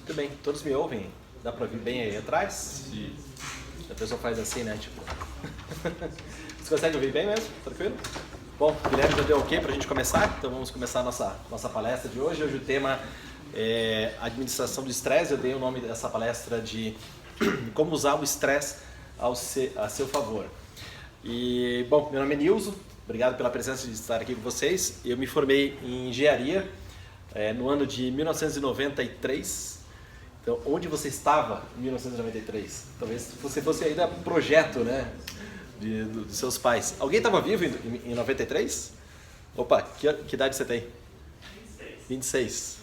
Muito bem, todos me ouvem? Dá para ouvir bem aí atrás? Sim. A pessoa faz assim, né? Tipo... Você consegue ouvir bem mesmo? Tranquilo? Bom, o Guilherme já deu ok para a gente começar, então vamos começar a nossa palestra de hoje. Hoje o tema é administração do estresse. Eu dei o nome dessa palestra de como usar o estresse a seu favor. E, bom, meu nome é Nilson, obrigado pela presença de estar aqui com vocês. Eu me formei em engenharia no ano de 1993. Então, onde você estava em 1993? Talvez você fosse ainda projeto, né, dos seus pais. Alguém estava vivo em 93? Opa, que idade você tem? 26.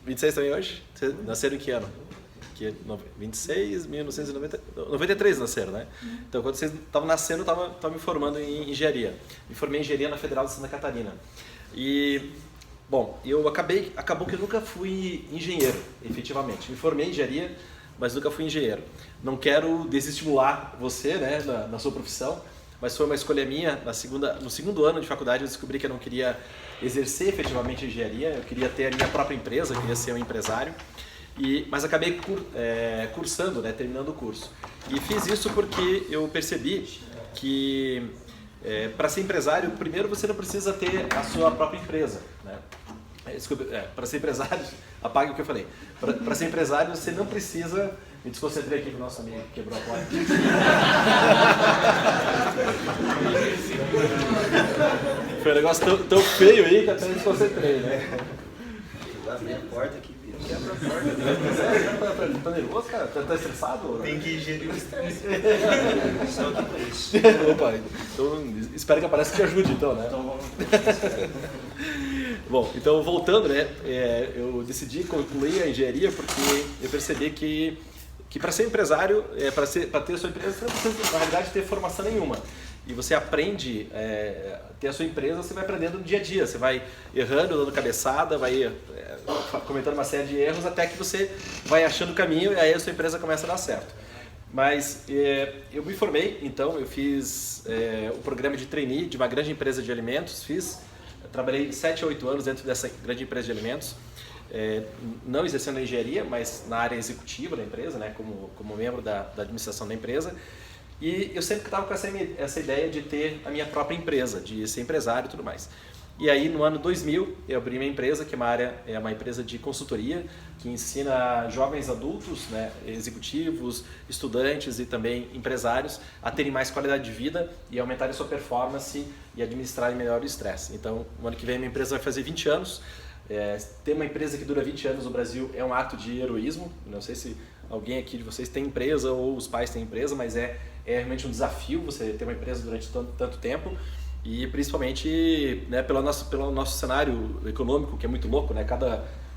26 também hoje? Você nasceram em que ano? 26, 1990, 93 nasceram, né? Então, quando vocês estavam nascendo, eu estava me formando em engenharia. Me formei em engenharia na Federal de Santa Catarina. E, bom, acabou que eu nunca fui engenheiro, efetivamente. Me formei em engenharia, mas nunca fui engenheiro. Não quero desestimular você, né, na sua profissão, mas foi uma escolha minha. No segundo ano de faculdade, eu descobri que eu não queria exercer efetivamente engenharia, eu queria ter a minha própria empresa, eu queria ser um empresário. Mas acabei cursando, né, terminando o curso. E fiz isso porque eu percebi que para ser empresário, primeiro você não precisa ter a sua própria empresa, né? Para ser empresário, apague o que eu falei. Para ser empresário, você não precisa... Me desconcentrei aqui com o nosso amigo que quebrou a porta. Foi um negócio tão feio aí que até me desconcentrei, né? Abrir a porta aqui, quebra a porta. Tá nervoso, cara? Tá estressado? Tem que gerir o estresse. Só que pra isso. Opa, então espero que apareça que ajude, então, né? Bom, então voltando, né? Eu decidi concluir a engenharia porque eu percebi que para ser empresário, para ter a sua empresa, você não precisa, na realidade, ter formação nenhuma. E você aprende a ter a sua empresa, você vai aprendendo no dia a dia. Você vai errando, dando cabeçada, vai cometendo uma série de erros até que você vai achando o caminho e aí a sua empresa começa a dar certo. Mas eu me formei, então eu fiz o programa de trainee de uma grande empresa de alimentos. Trabalhei 7 a 8 anos dentro dessa grande empresa de alimentos. Não exercendo a engenharia, mas na área executiva da empresa, né, como membro da administração da empresa. E eu sempre estava com essa ideia de ter a minha própria empresa, de ser empresário e tudo mais. E aí, no ano 2000, eu abri minha empresa, que é uma empresa de consultoria, que ensina jovens adultos, né, executivos, estudantes e também empresários a terem mais qualidade de vida e aumentarem sua performance e administrarem melhor o estresse. Então, no ano que vem, minha empresa vai fazer 20 anos. Ter uma empresa que dura 20 anos no Brasil é um ato de heroísmo. Não sei se alguém aqui de vocês tem empresa ou os pais têm empresa, mas é realmente um desafio você ter uma empresa durante tanto tempo. E principalmente, né, pelo nosso cenário econômico, que é muito louco, né?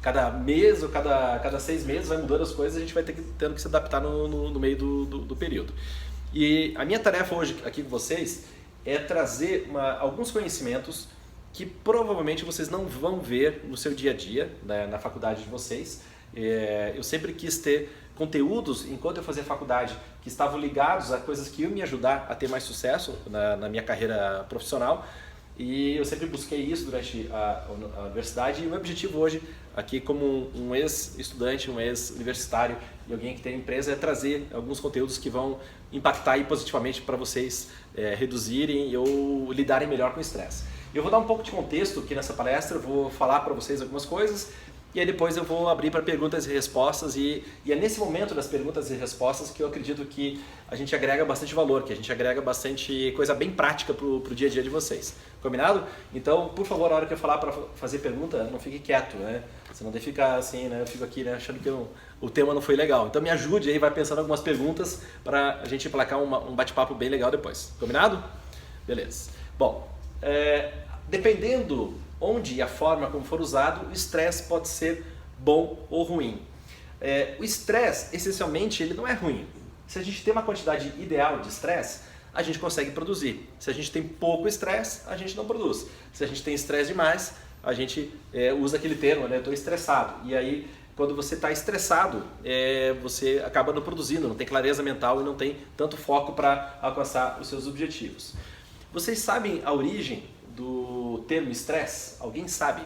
Cada mês ou cada 6 meses vai mudando as coisas, a gente vai tendo que se adaptar no meio do período. E a minha tarefa hoje aqui com vocês é trazer alguns conhecimentos que provavelmente vocês não vão ver no seu dia a dia, né, na faculdade de vocês. Eu sempre quis ter conteúdos, enquanto eu fazia faculdade, que estavam ligados a coisas que iam me ajudar a ter mais sucesso na minha carreira profissional. E eu sempre busquei isso durante a universidade. E o meu objetivo hoje, aqui como um ex-estudante, um ex-universitário e alguém que tem empresa, é trazer alguns conteúdos que vão impactar aí positivamente para vocês reduzirem ou lidarem melhor com o estresse. Eu vou dar um pouco de contexto aqui nessa palestra, eu vou falar para vocês algumas coisas e aí depois eu vou abrir para perguntas e respostas e é nesse momento das perguntas e respostas que eu acredito que a gente agrega bastante valor, que a gente agrega bastante coisa bem prática para o dia a dia de vocês. Combinado? Então, por favor, na hora que eu falar para fazer pergunta, não fique quieto, né? Senão daí fica assim, né? Eu fico aqui, né, achando que o tema não foi legal. Então me ajude aí, vai pensando algumas perguntas para a gente emplacar um bate-papo bem legal depois. Combinado? Beleza. Bom, dependendo onde e a forma como for usado, o estresse pode ser bom ou ruim. O estresse, essencialmente, ele não é ruim. Se a gente tem uma quantidade ideal de estresse, a gente consegue produzir. Se a gente tem pouco estresse, a gente não produz. Se a gente tem estresse demais, a gente usa aquele termo, né? Estou estressado. E aí, quando você está estressado, você acaba não produzindo, não tem clareza mental e não tem tanto foco para alcançar os seus objetivos. Vocês sabem a origem do termo estresse? Alguém sabe?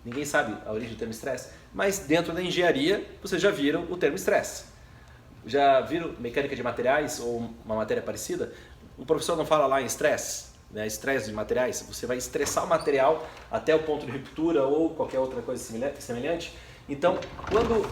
Ninguém sabe a origem do termo estresse, mas dentro da engenharia vocês já viram o termo estresse. Já viram mecânica de materiais ou uma matéria parecida? O professor não fala lá em estresse, né? Estresse de materiais. Você vai estressar o material até o ponto de ruptura ou qualquer outra coisa semelhante. Então, quando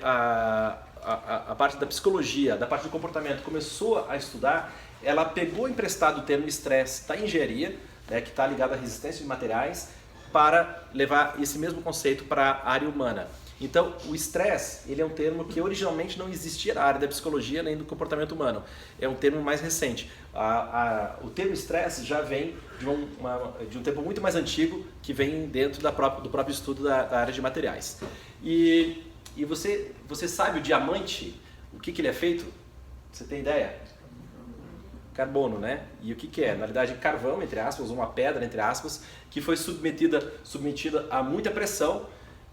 a parte da psicologia, da parte do comportamento começou a estudar, ela pegou emprestado o termo estresse da engenharia, né, que está ligado à resistência de materiais, para levar esse mesmo conceito para a área humana. Então, o estresse, ele é um termo que originalmente não existia na área da psicologia nem do comportamento humano. É um termo mais recente. O termo estresse já vem de um tempo muito mais antigo, que vem dentro do próprio estudo da área de materiais. E você sabe o diamante, o que ele é feito? Você tem ideia? Carbono, né? E o que é? Na verdade, carvão, entre aspas, uma pedra, entre aspas, que foi submetida a muita pressão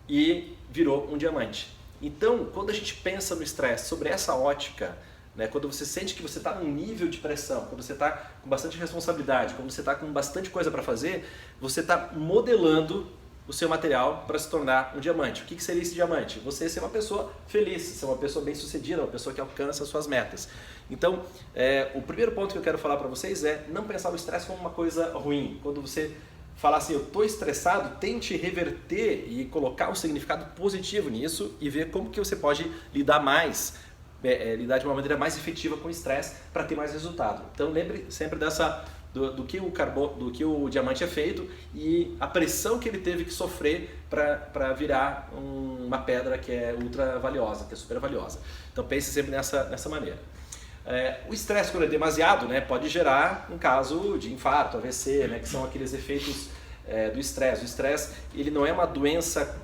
e virou um diamante. Então, quando a gente pensa no estresse sobre essa ótica, né, quando você sente que você está num nível de pressão, quando você está com bastante responsabilidade, quando você está com bastante coisa para fazer, você está modelando o seu material para se tornar um diamante. O que seria esse diamante? Você ser uma pessoa feliz, ser uma pessoa bem-sucedida, uma pessoa que alcança as suas metas. Então, o primeiro ponto que eu quero falar para vocês é não pensar no estresse como uma coisa ruim. Quando você falar assim, eu estou estressado, tente reverter e colocar um significado positivo nisso e ver como que você pode lidar lidar de uma maneira mais efetiva com o estresse para ter mais resultado. Então, lembre sempre do que o diamante é feito e a pressão que ele teve que sofrer para virar uma pedra que é ultra valiosa, que é super valiosa. Então pense sempre nessa maneira. O estresse, quando é demasiado, né, pode gerar um caso de infarto, AVC, né, que são aqueles efeitos do estresse. O estresse, ele não é uma doença,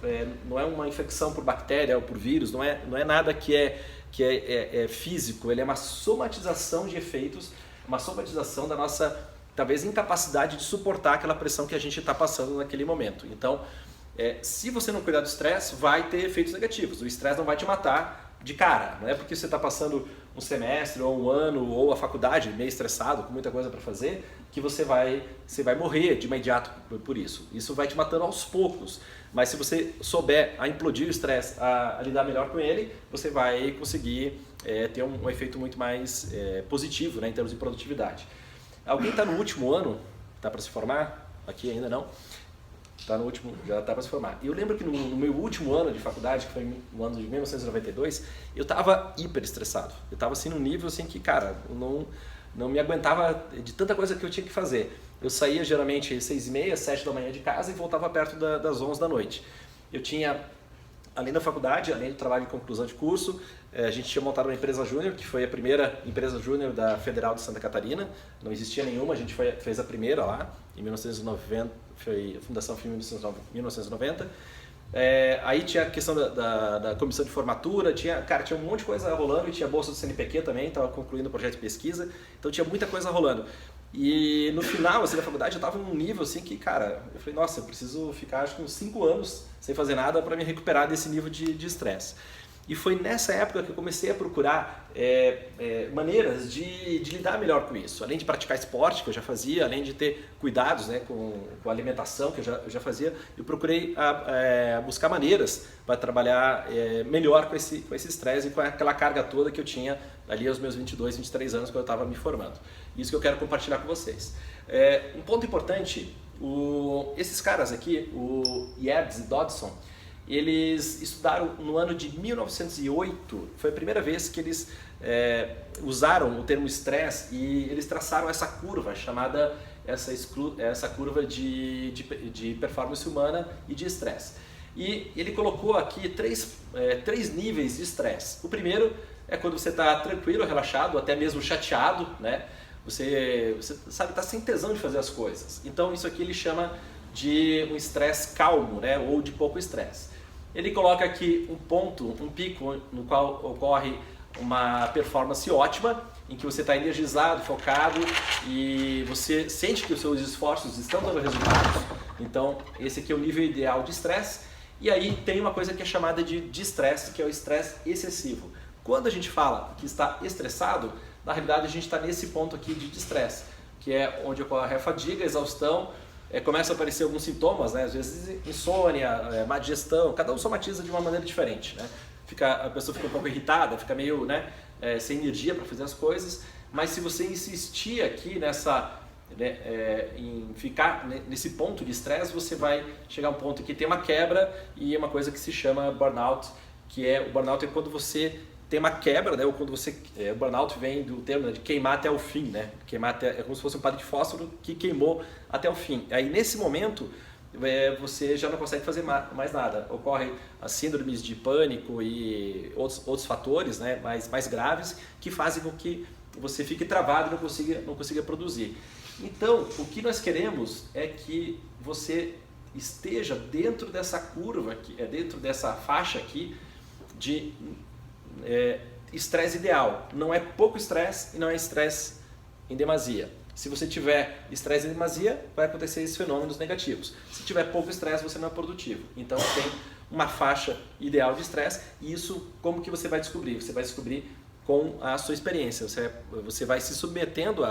não é uma infecção por bactéria ou por vírus, não é nada que é físico, ele é uma somatização de efeitos, uma somatização da nossa talvez incapacidade de suportar aquela pressão que a gente está passando naquele momento. Então, se você não cuidar do estresse, vai ter efeitos negativos. O estresse não vai te matar de cara. Não é porque você está passando um semestre ou um ano ou a faculdade meio estressado, com muita coisa para fazer, que você vai morrer de imediato por isso. Isso vai te matando aos poucos. Mas se você souber a implodir o estresse, a lidar melhor com ele, você vai conseguir ter um efeito muito mais positivo, né, em termos de produtividade. Alguém está no último ano, está para se formar? Aqui ainda não. Está no último, já está para se formar. E eu lembro que no meu último ano de faculdade, que foi no ano de 1992, eu estava hiper estressado. Eu estava assim num nível assim que, cara, eu não me aguentava de tanta coisa que eu tinha que fazer. Eu saía geralmente às 6h30, 7 da manhã de casa e voltava perto das 11 da noite. Eu tinha, além da faculdade, além do trabalho de conclusão de curso, a gente tinha montado uma empresa júnior, que foi a primeira empresa júnior da Federal de Santa Catarina. Não existia nenhuma, a gente fez a primeira lá, em 1990, a fundação foi em 1990. Aí tinha a questão da comissão de formatura, tinha um monte de coisa rolando, e tinha a bolsa do CNPq também, estava concluindo o projeto de pesquisa, então tinha muita coisa rolando. E no final assim, da faculdade eu estava num nível assim que, cara, eu falei, nossa, eu preciso ficar acho que uns 5 anos sem fazer nada para me recuperar desse nível de estresse. E foi nessa época que eu comecei a procurar maneiras de lidar melhor com isso. Além de praticar esporte, que eu já fazia, além de ter cuidados, né, com a alimentação, que eu já fazia, eu procurei buscar maneiras para trabalhar melhor com esse estresse e com aquela carga toda que eu tinha ali aos meus 22, 23 anos, quando eu estava me formando. Isso que eu quero compartilhar com vocês. Um ponto importante, esses caras aqui, o Yabs e Dodson, eles estudaram no ano de 1908, foi a primeira vez que eles usaram o termo estresse e eles traçaram essa curva chamada essa curva de performance humana e de estresse. E ele colocou aqui três níveis de estresse. O primeiro é quando você está tranquilo, relaxado, até mesmo chateado, né? Você sabe, está sem tesão de fazer as coisas. Então isso aqui ele chama de um estresse calmo, né? Ou de pouco estresse. Ele coloca aqui um pico no qual ocorre uma performance ótima, em que você está energizado, focado e você sente que os seus esforços estão dando resultados. Então esse aqui é o nível ideal de estresse. E aí tem uma coisa que é chamada de estresse, que é o estresse excessivo. Quando a gente fala que está estressado, na realidade a gente está nesse ponto aqui de estresse, que é onde ocorre a fadiga, a exaustão, começam a aparecer alguns sintomas, né? Às vezes insônia, má digestão, cada um somatiza de uma maneira diferente, né? A pessoa fica um pouco irritada, fica meio, né, sem energia para fazer as coisas, mas se você insistir aqui em ficar nesse ponto de estresse, você vai chegar a um ponto que tem uma quebra e é uma coisa que se chama burnout, o burnout é quando você tem uma quebra, né, ou quando o burnout vem do termo, né, de queimar até o fim, né? É como se fosse um palito de fósforo que queimou até o fim. Aí nesse momento você já não consegue fazer mais nada. Ocorre as síndromes de pânico e outros fatores, né, mais graves que fazem com que você fique travado e não consiga produzir. Então, o que nós queremos é que você esteja dentro dessa curva, dentro dessa faixa aqui de estresse ideal. Não é pouco estresse e não é estresse em demasia. Se você tiver estresse em demasia, vai acontecer esses fenômenos negativos. Se tiver pouco estresse, você não é produtivo. Então, tem uma faixa ideal de estresse e isso, como que você vai descobrir? Você vai descobrir com a sua experiência. Você vai se submetendo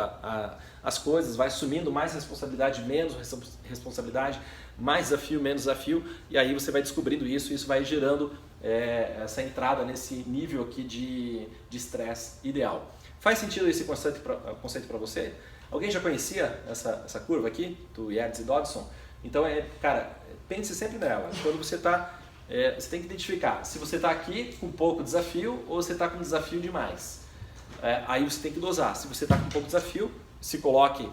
às coisas, vai assumindo mais responsabilidade, menos responsabilidade, mais desafio, menos desafio, e aí você vai descobrindo isso, e isso vai gerando essa entrada nesse nível aqui de estresse ideal. Faz sentido esse conceito para você? Alguém já conhecia essa curva aqui, do Yertz e Dodson? Então, cara, pense sempre nela. Quando você está... você tem que identificar se você está aqui com pouco desafio ou você está com desafio demais. Aí você tem que dosar. Se você está com pouco desafio, se coloque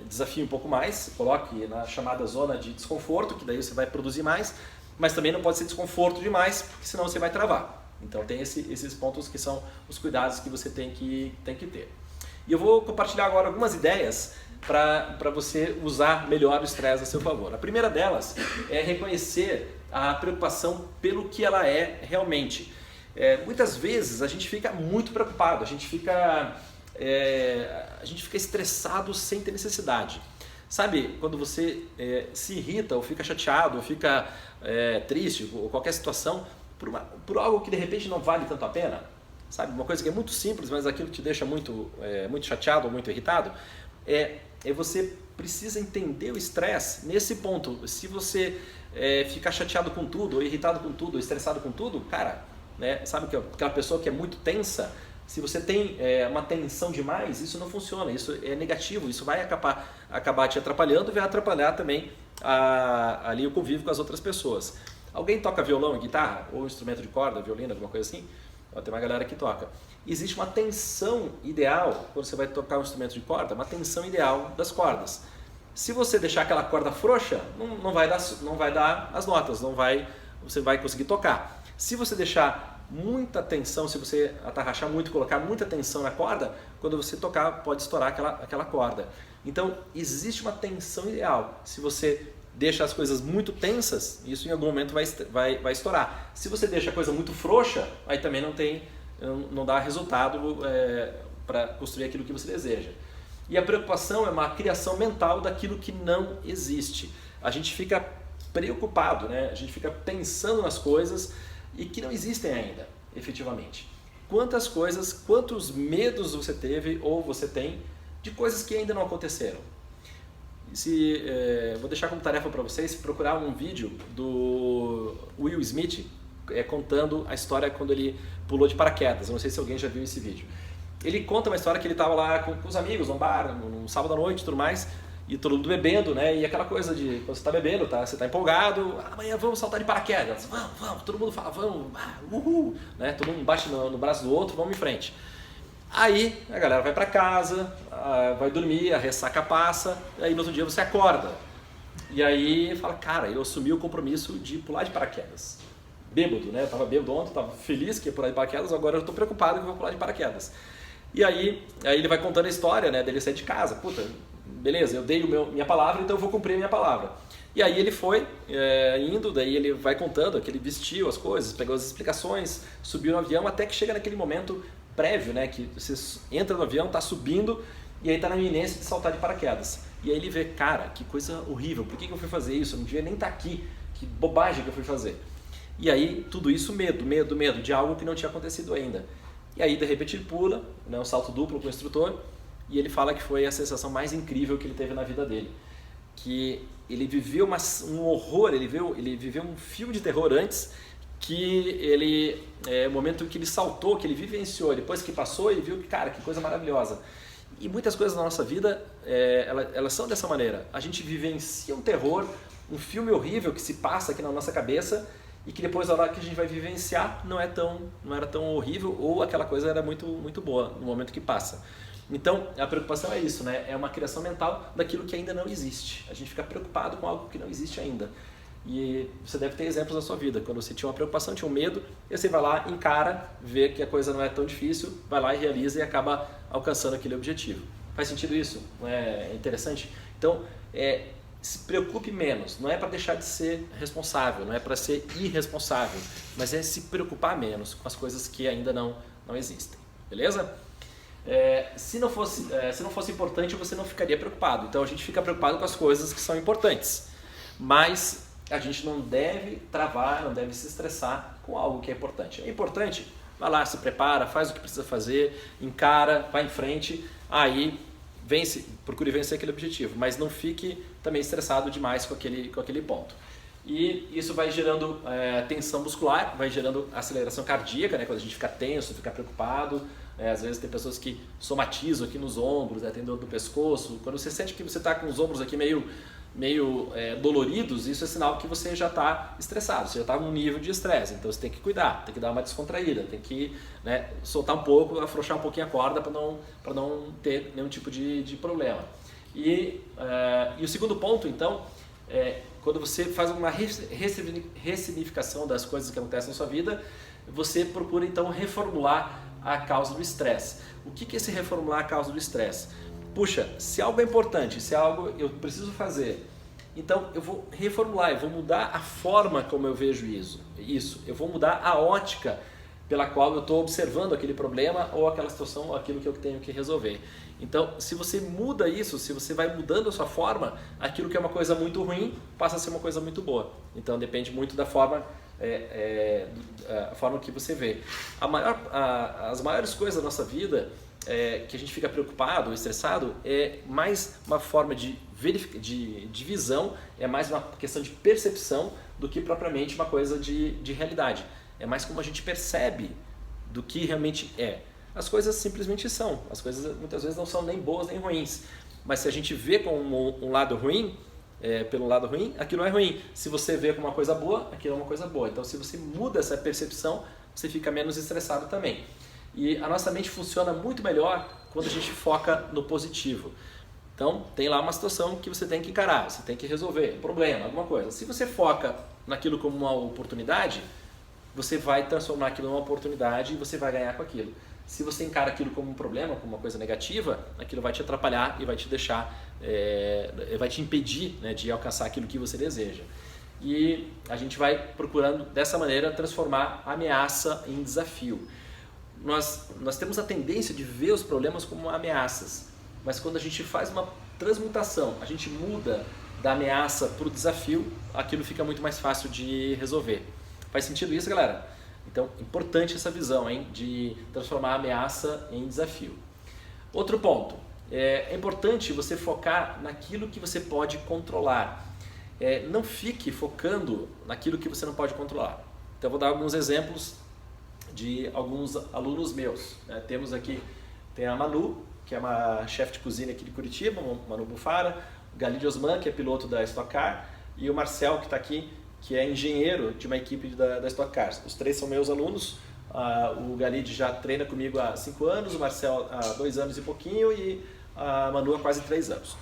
desafio um pouco mais, se coloque na chamada zona de desconforto, que daí você vai produzir mais, mas também não pode ser desconforto demais, porque senão você vai travar. Então tem esses pontos que são os cuidados que você tem que ter. E eu vou compartilhar agora algumas ideias para você usar melhor o estresse a seu favor. A primeira delas é reconhecer a preocupação pelo que ela é realmente. Muitas vezes a gente fica muito preocupado, a gente fica estressado sem ter necessidade. Sabe, quando você se irrita ou fica chateado ou fica triste ou qualquer situação por algo que de repente não vale tanto a pena? Sabe, uma coisa que é muito simples, mas aquilo te deixa muito chateado ou muito irritado, você precisa entender o estresse nesse ponto. Se você ficar chateado com tudo, ou irritado com tudo, ou estressado com tudo, cara, né, sabe que aquela pessoa que é muito tensa, se você tem uma tensão demais, isso não funciona, isso é negativo, isso vai acabar te atrapalhando e vai atrapalhar também ali o convívio com as outras pessoas. Alguém toca violão e guitarra, ou instrumento de corda, violino, alguma coisa assim? Tem uma galera que toca. Existe uma tensão ideal, quando você vai tocar um instrumento de corda, uma tensão ideal das cordas. Se você deixar aquela corda frouxa, não vai dar as notas, você vai conseguir tocar. Se você deixar muita tensão, se você atarrachar muito, colocar muita tensão na corda, quando você tocar pode estourar aquela corda. Então existe uma tensão ideal. Se você deixa as coisas muito tensas, isso em algum momento vai estourar. Se você deixa a coisa muito frouxa, aí também não dá resultado para construir aquilo que você deseja. E a preocupação é uma criação mental daquilo que não existe. A gente fica preocupado, né? A gente fica pensando nas coisas e que não existem ainda, efetivamente. Quantos medos você teve ou você tem de coisas que ainda não aconteceram? Vou deixar como tarefa para vocês procurar um vídeo do Will Smith contando a história quando ele pulou de paraquedas. Eu não sei se alguém já viu esse vídeo. Ele conta uma história que ele estava lá com os amigos num bar, num sábado à noite e tudo mais, e todo mundo bebendo, né? E aquela coisa de quando você está bebendo, você está empolgado, amanhã vamos saltar de paraquedas, vamos, todo mundo fala, vamos, uhul, né? Todo mundo bate no braço do outro, vamos em frente. Aí a galera vai para casa, vai dormir, a ressaca passa, aí no outro dia você acorda. E aí fala, cara, eu assumi o compromisso de pular de paraquedas. Bêbado, né? Eu tava bêbado ontem, tava feliz que ia pular de paraquedas, agora eu tô preocupado que eu vou pular de paraquedas. E aí ele vai contando a história, né, dele sair de casa. Puta, beleza, eu dei minha palavra, então eu vou cumprir a minha palavra. E aí ele foi indo, daí ele vai contando que ele vestiu as coisas, pegou as explicações, subiu no avião, até que chega naquele momento prévio, né, que você entra no avião, tá subindo e aí tá na iminência de saltar de paraquedas. E aí ele vê, cara, que coisa horrível, por que eu fui fazer isso? Eu não devia nem estar aqui, que bobagem que eu fui fazer. E aí tudo isso medo de algo que não tinha acontecido ainda. E aí de repente ele pula, né, um salto duplo com o instrutor, e ele fala que foi a sensação mais incrível que ele teve na vida dele. que ele viveu um horror, ele viveu um filme de terror antes, que o momento que ele saltou, que ele vivenciou, depois que passou, ele viu que, cara, que coisa maravilhosa. E muitas coisas na nossa vida, elas são dessa maneira. A gente vivencia um terror, um filme horrível que se passa aqui na nossa cabeça e que depois, na hora que a gente vai vivenciar, não era tão horrível ou aquela coisa era muito, muito boa no momento que passa. Então, a preocupação é isso, né? É uma criação mental daquilo que ainda não existe. A gente fica preocupado com algo que não existe ainda. E você deve ter exemplos na sua vida, quando você tinha uma preocupação, tinha um medo, e você vai lá, encara, vê que a coisa não é tão difícil, vai lá e realiza e acaba alcançando aquele objetivo. Faz sentido isso? Não é interessante? Então, se preocupe menos, não é para deixar de ser responsável, não é para ser irresponsável, mas é se preocupar menos com as coisas que ainda não existem, beleza? Se não fosse importante, você não ficaria preocupado, então a gente fica preocupado com as coisas que são importantes, mas a gente não deve travar, não deve se estressar com algo que é importante. É importante, vai lá, se prepara, faz o que precisa fazer, encara, vai em frente, aí procure vencer aquele objetivo, mas não fique também estressado demais com aquele ponto. E isso vai gerando tensão muscular, vai gerando aceleração cardíaca, né? Quando a gente fica tenso, fica preocupado. Às vezes tem pessoas que somatizam aqui nos ombros, tem dor do pescoço. Quando você sente que você está com os ombros aqui meio doloridos, isso é sinal que você já está estressado, você já está num nível de estresse, então você tem que cuidar, tem que dar uma descontraída, tem que soltar um pouco, afrouxar um pouquinho a corda para não ter nenhum tipo de problema. E o segundo ponto, então, quando você faz uma ressignificação das coisas que acontecem na sua vida, você procura então reformular a causa do estresse. O que é esse reformular a causa do estresse? Puxa, se algo é importante, se algo eu preciso fazer, então eu vou reformular, eu vou mudar a forma como eu vejo isso. Eu vou mudar a ótica pela qual eu estou observando aquele problema ou aquela situação ou aquilo que eu tenho que resolver. Então, se você muda isso, se você vai mudando a sua forma, aquilo que é uma coisa muito ruim passa a ser uma coisa muito boa. Então, depende muito da forma, a forma que você vê. As maiores coisas da nossa vida que a gente fica preocupado ou estressado é mais uma forma de visão, é mais uma questão de percepção do que propriamente uma coisa de realidade. É mais como a gente percebe do que realmente é. As coisas simplesmente são. As coisas muitas vezes não são nem boas nem ruins. Mas se a gente vê com um lado ruim, pelo lado ruim, aquilo é ruim. Se você vê como uma coisa boa, aquilo é uma coisa boa. Então se você muda essa percepção, você fica menos estressado também. E a nossa mente funciona muito melhor quando a gente foca no positivo. Então tem lá uma situação que você tem que encarar, você tem que resolver, um problema, alguma coisa. Se você foca naquilo como uma oportunidade, você vai transformar aquilo numa oportunidade e você vai ganhar com aquilo. Se você encara aquilo como um problema, como uma coisa negativa, aquilo vai te atrapalhar e vai te deixar, vai te impedir, né, de alcançar aquilo que você deseja. E a gente vai procurando dessa maneira transformar a ameaça em desafio. Nós temos a tendência de ver os problemas como ameaças, mas quando a gente faz uma transmutação, a gente muda da ameaça para o desafio, aquilo fica muito mais fácil de resolver. Faz sentido isso, galera? Então, importante essa visão, hein, de transformar a ameaça em desafio. Outro ponto, é importante você focar naquilo que você pode controlar. Não fique focando naquilo que você não pode controlar. Então, eu vou dar alguns exemplos de alguns alunos meus. Temos aqui, tem a Manu, que é uma chefe de cozinha aqui de Curitiba, Manu Bufara, o Galide Osman, que é piloto da Stock Car, e o Marcel, que está aqui, que é engenheiro de uma equipe da Stock Cars. Os três são meus alunos. O Galide já treina comigo há 5 anos, o Marcel há 2 anos e pouquinho e a Manu há quase 3 anos.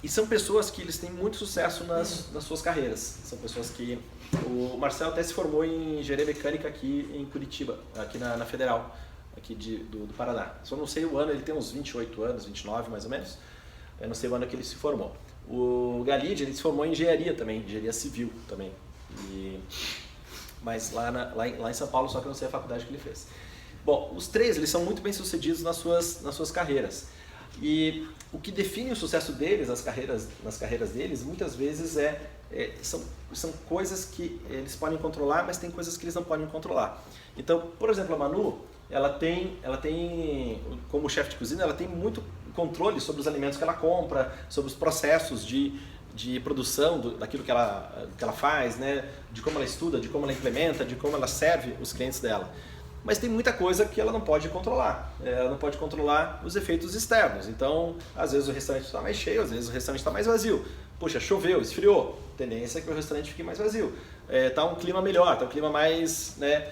E são pessoas que eles têm muito sucesso nas suas carreiras. São pessoas que... O Marcel até se formou em engenharia mecânica aqui em Curitiba, aqui na Federal, aqui do Paraná. Só não sei o ano, ele tem uns 28 anos, 29 mais ou menos. Eu não sei o ano que ele se formou. O Galide, ele se formou em engenharia também, engenharia civil também. Mas lá em São Paulo, só que eu não sei a faculdade que ele fez. Bom, os três, eles são muito bem sucedidos nas suas carreiras. E o que define o sucesso deles, nas carreiras deles, muitas vezes são coisas que eles podem controlar, mas tem coisas que eles não podem controlar. Então, por exemplo, a Manu, ela tem como chefe de cozinha, ela tem controle sobre os alimentos que ela compra, sobre os processos de produção daquilo que ela faz, né? De como ela estuda, de como ela implementa, de como ela serve os clientes dela. Mas tem muita coisa que ela não pode controlar. Ela não pode controlar os efeitos externos. Então, às vezes o restaurante está mais cheio, às vezes o restaurante está mais vazio. Puxa, choveu, esfriou. A tendência é que o restaurante fique mais vazio. Está um clima melhor, está um clima mais, né,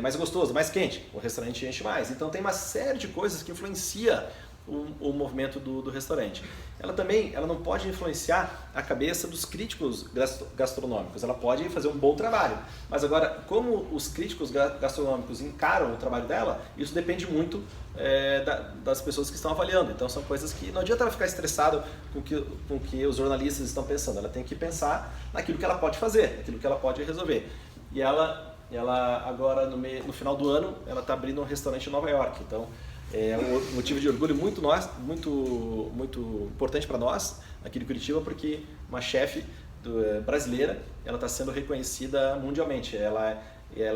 mais gostoso, mais quente. O restaurante enche mais. Então tem uma série de coisas que influencia o movimento do restaurante. Ela não pode influenciar a cabeça dos críticos gastronômicos, ela pode fazer um bom trabalho, mas agora, como os críticos gastronômicos encaram o trabalho dela, isso depende muito das pessoas que estão avaliando. Então são coisas que não adianta ela ficar estressada com o que os jornalistas estão pensando, ela tem que pensar naquilo que ela pode fazer, naquilo que ela pode resolver. E ela agora, no final do ano, ela está abrindo um restaurante em Nova York. Então, é um motivo de orgulho muito importante para nós aqui de Curitiba, porque uma chefe brasileira, ela está sendo reconhecida mundialmente. Ela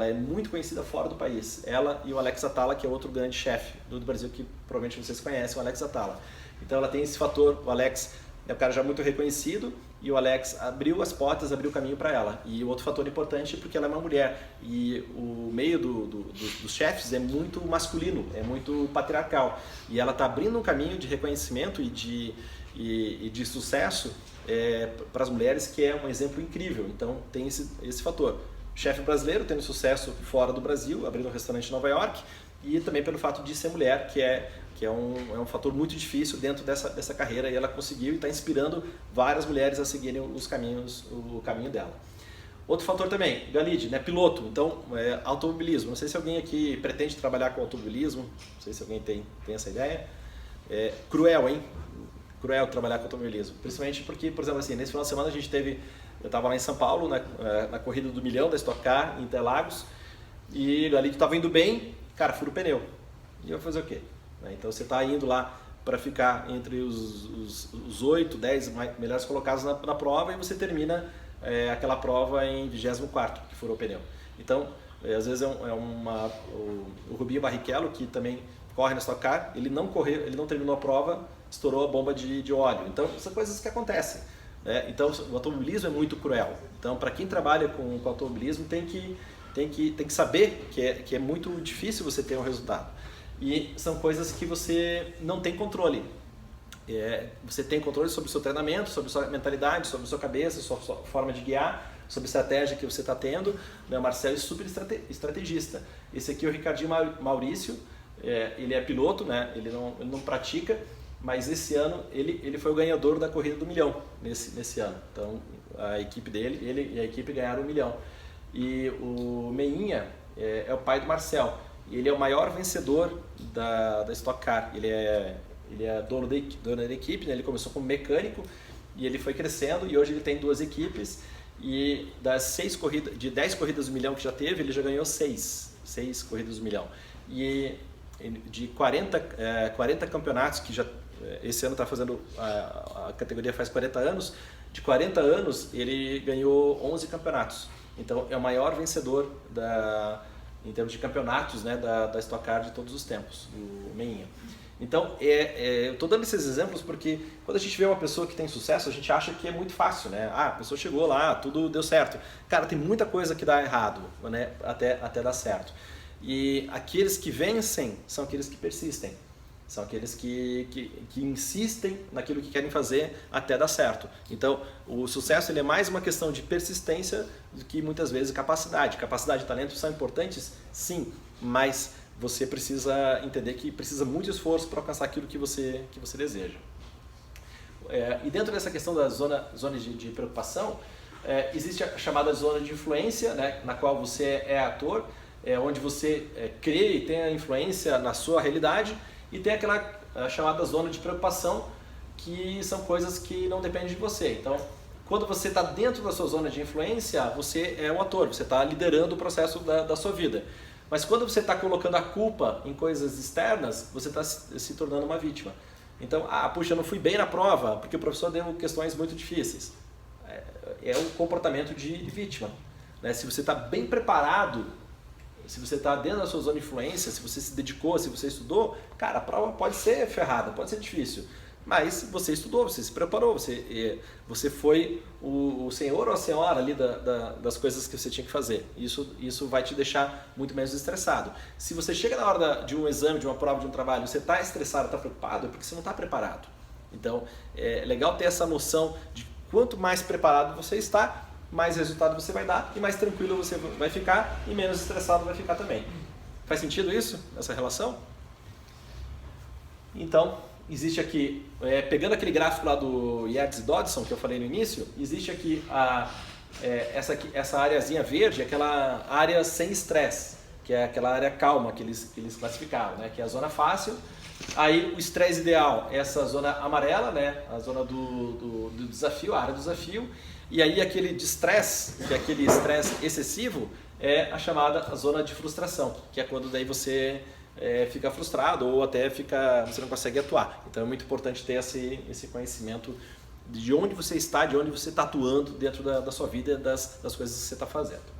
é muito conhecida fora do país. Ela e o Alex Atala, que é outro grande chefe do Brasil, que provavelmente vocês conhecem, o Alex Atala. Então ela tem esse fator, o Alex é um cara já muito reconhecido, e o Alex abriu as portas, abriu o caminho para ela. E o outro fator importante é porque ela é uma mulher, e o meio dos chefes é muito masculino, é muito patriarcal, e ela está abrindo um caminho de reconhecimento e de sucesso para as mulheres, que é um exemplo incrível. Então tem esse fator. Chefe brasileiro tendo sucesso fora do Brasil, abrindo um restaurante em Nova York, e também pelo fato de ser mulher, que é um fator muito difícil dentro dessa carreira, e ela conseguiu e está inspirando várias mulheres a seguirem o caminho dela. Outro fator também, Galide, né, piloto, então automobilismo. Não sei se alguém aqui pretende trabalhar com automobilismo, não sei se alguém tem essa ideia. Cruel, hein? Cruel trabalhar com automobilismo, principalmente porque, por exemplo, assim, nesse final de semana eu estava lá em São Paulo, na corrida do milhão da Stock Car, em Interlagos, e o Galide estava indo bem, cara, fura o pneu. E eu vou fazer o quê? Então você está indo lá para ficar entre os 8, 10 melhores colocados na prova, e você termina aquela prova em 24º, que furou o pneu. Então, às vezes o Rubinho Barrichello, que também corre na Stock Car, ele não terminou a prova, estourou a bomba de óleo. Então, são coisas que acontecem. Então, o automobilismo é muito cruel. Então, para quem trabalha com automobilismo, tem que saber que é muito difícil você ter um resultado. E são coisas que você não tem controle. Você tem controle sobre o seu treinamento, sobre a sua mentalidade, sobre a sua cabeça, sobre a sua forma de guiar, sobre a estratégia que você está tendo. O Marcelo é super estrategista. Esse aqui é o Ricardinho Maurício, ele é piloto, né? Ele não pratica, mas esse ano ele foi o ganhador da corrida do milhão, nesse ano. Então a equipe dele, ele e a equipe ganharam 1 milhão. E o Meinha é o pai do Marcel. Ele é o maior vencedor da Stock Car. Ele é dono da equipe, né? Ele começou como mecânico e ele foi crescendo, e hoje ele tem 2 equipes, e de 10 corridas do milhão que já teve, ele já ganhou 6 corridas do milhão. E de 40 campeonatos, que já esse ano está fazendo, a categoria faz 40 anos, de 40 anos ele ganhou 11 campeonatos. Então é o maior vencedor em termos de campeonatos, né, da Stock Car de todos os tempos, o Meinha. Então, eu estou dando esses exemplos porque quando a gente vê uma pessoa que tem sucesso, a gente acha que é muito fácil, né? A pessoa chegou lá, tudo deu certo. Cara, tem muita coisa que dá errado, né, até dar certo. E aqueles que vencem são aqueles que persistem. São aqueles que insistem naquilo que querem fazer até dar certo. Então, o sucesso ele é mais uma questão de persistência do que muitas vezes capacidade. Capacidade e talento são importantes, sim, mas você precisa entender que precisa muito esforço para alcançar aquilo que você deseja. E dentro dessa questão da zona de preocupação, existe a chamada zona de influência, né, na qual você é ator, onde você crê e tem a influência na sua realidade. E tem aquela chamada zona de preocupação, que são coisas que não dependem de você. Então, quando você está dentro da sua zona de influência, você é um ator, você está liderando o processo da sua vida. Mas quando você está colocando a culpa em coisas externas, você está se tornando uma vítima. Então, puxa, eu não fui bem na prova, porque o professor deu questões muito difíceis. É o comportamento de vítima. Né? Se você está bem preparado, se você está dentro da sua zona de influência, se você se dedicou, se você estudou, cara, a prova pode ser ferrada, pode ser difícil. Mas você estudou, você se preparou, você foi o senhor ou a senhora ali das coisas que você tinha que fazer. Isso vai te deixar muito menos estressado. Se você chega na hora de um exame, de uma prova, de um trabalho, você está estressado, está preocupado, é porque você não está preparado. Então, é legal ter essa noção de quanto mais preparado você está, mais resultado você vai dar e mais tranquilo você vai ficar e menos estressado vai ficar também. Faz sentido isso, essa relação? Então, existe aqui, pegando aquele gráfico lá do Yates e Dodson que eu falei no início, existe aqui essa areazinha verde, aquela área sem estresse, que é aquela área calma que eles classificaram, né? Que é a zona fácil. Aí o estresse ideal é essa zona amarela, né? A zona do desafio, a área do desafio. E aí aquele de estresse, que é aquele estresse excessivo, é a chamada zona de frustração, que é quando daí você fica frustrado ou até você não consegue atuar. Então é muito importante ter esse conhecimento de onde você está, de onde você está atuando dentro da sua vida, das coisas que você está fazendo.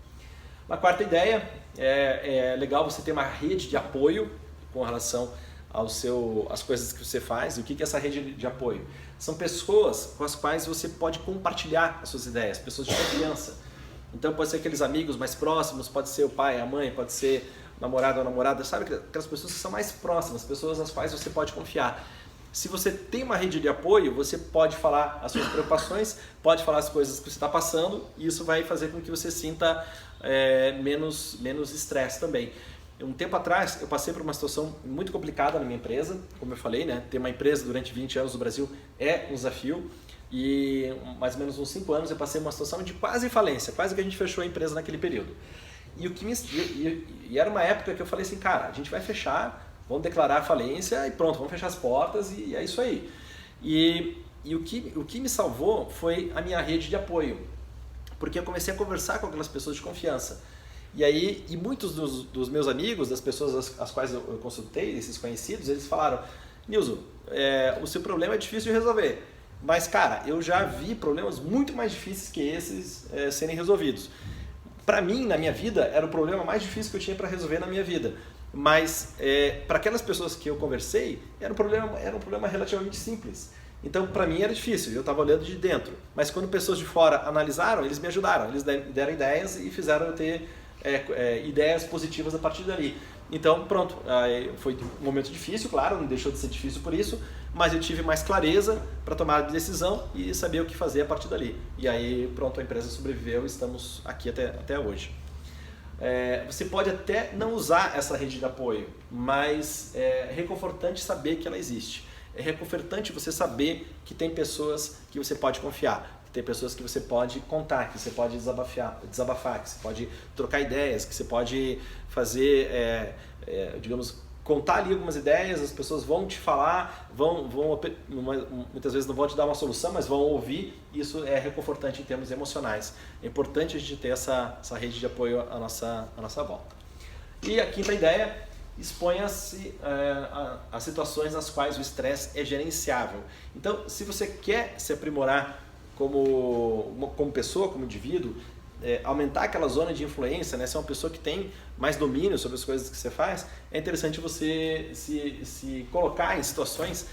Uma quarta ideia, é legal você ter uma rede de apoio com relação às coisas que você faz. E o que é essa rede de apoio? São pessoas com as quais você pode compartilhar as suas ideias, pessoas de confiança. Então pode ser aqueles amigos mais próximos, pode ser o pai, a mãe, pode ser o namorado ou a namorada, sabe? Aquelas pessoas que são mais próximas, pessoas nas quais você pode confiar. Se você tem uma rede de apoio, você pode falar as suas preocupações, pode falar as coisas que você está passando, e isso vai fazer com que você sinta menos estresse também. Um tempo atrás, eu passei por uma situação muito complicada na minha empresa. Como eu falei, né? Ter uma empresa durante 20 anos no Brasil é um desafio. E mais ou menos uns 5 anos eu passei uma situação de quase falência, quase que a gente fechou a empresa naquele período. E era uma época que eu falei assim, cara, a gente vai fechar, vamos declarar a falência e pronto, vamos fechar as portas e é isso aí. E o que me salvou foi a minha rede de apoio, porque eu comecei a conversar com aquelas pessoas de confiança. E muitos dos meus amigos, das pessoas às quais eu consultei, esses conhecidos, eles falaram, Nilson, o seu problema é difícil de resolver, mas cara, eu já vi problemas muito mais difíceis que esses serem resolvidos. Para mim, na minha vida, era o problema mais difícil que eu tinha para resolver na minha vida. Mas para aquelas pessoas que eu conversei, era um problema relativamente simples. Então, para mim era difícil, eu estava olhando de dentro. Mas quando pessoas de fora analisaram, eles me ajudaram, eles deram ideias e fizeram eu ter ideias positivas a partir dali. Então, pronto, foi um momento difícil, claro, não deixou de ser difícil por isso, mas eu tive mais clareza para tomar a decisão e saber o que fazer a partir dali. E aí, pronto, a empresa sobreviveu e estamos aqui até hoje. Você pode até não usar essa rede de apoio, mas é reconfortante saber que ela existe. É reconfortante você saber que tem pessoas que você pode confiar, que tem pessoas que você pode contar, que você pode desabafar, que você pode trocar ideias, que você pode fazer, digamos, contar ali algumas ideias, as pessoas vão te falar, muitas vezes não vão te dar uma solução, mas vão ouvir. Isso é reconfortante em termos emocionais. É importante a gente ter essa rede de apoio à nossa volta. E a quinta ideia, exponha-se a situações nas quais o estresse é gerenciável. Então, se você quer se aprimorar como pessoa, como indivíduo, aumentar aquela zona de influência, né? Ser uma pessoa que tem mais domínio sobre as coisas que você faz, é interessante você se colocar em situações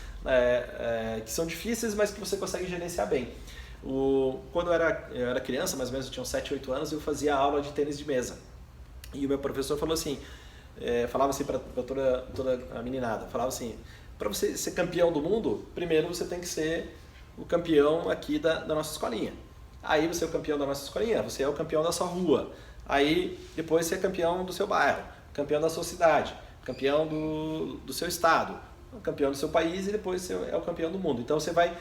que são difíceis, mas que você consegue gerenciar bem. Quando eu era criança, mais ou menos eu tinha uns 7, 8 anos, eu fazia aula de tênis de mesa. E o meu professor falou assim, falava assim para toda a meninada, falava assim, para você ser campeão do mundo, primeiro você tem que ser o campeão aqui da nossa escolinha. Aí você é o campeão da nossa escolinha, você é o campeão da sua rua. Aí depois você é campeão do seu bairro, campeão da sua cidade, campeão do seu estado, campeão do seu país e depois você é o campeão do mundo. Então você vai...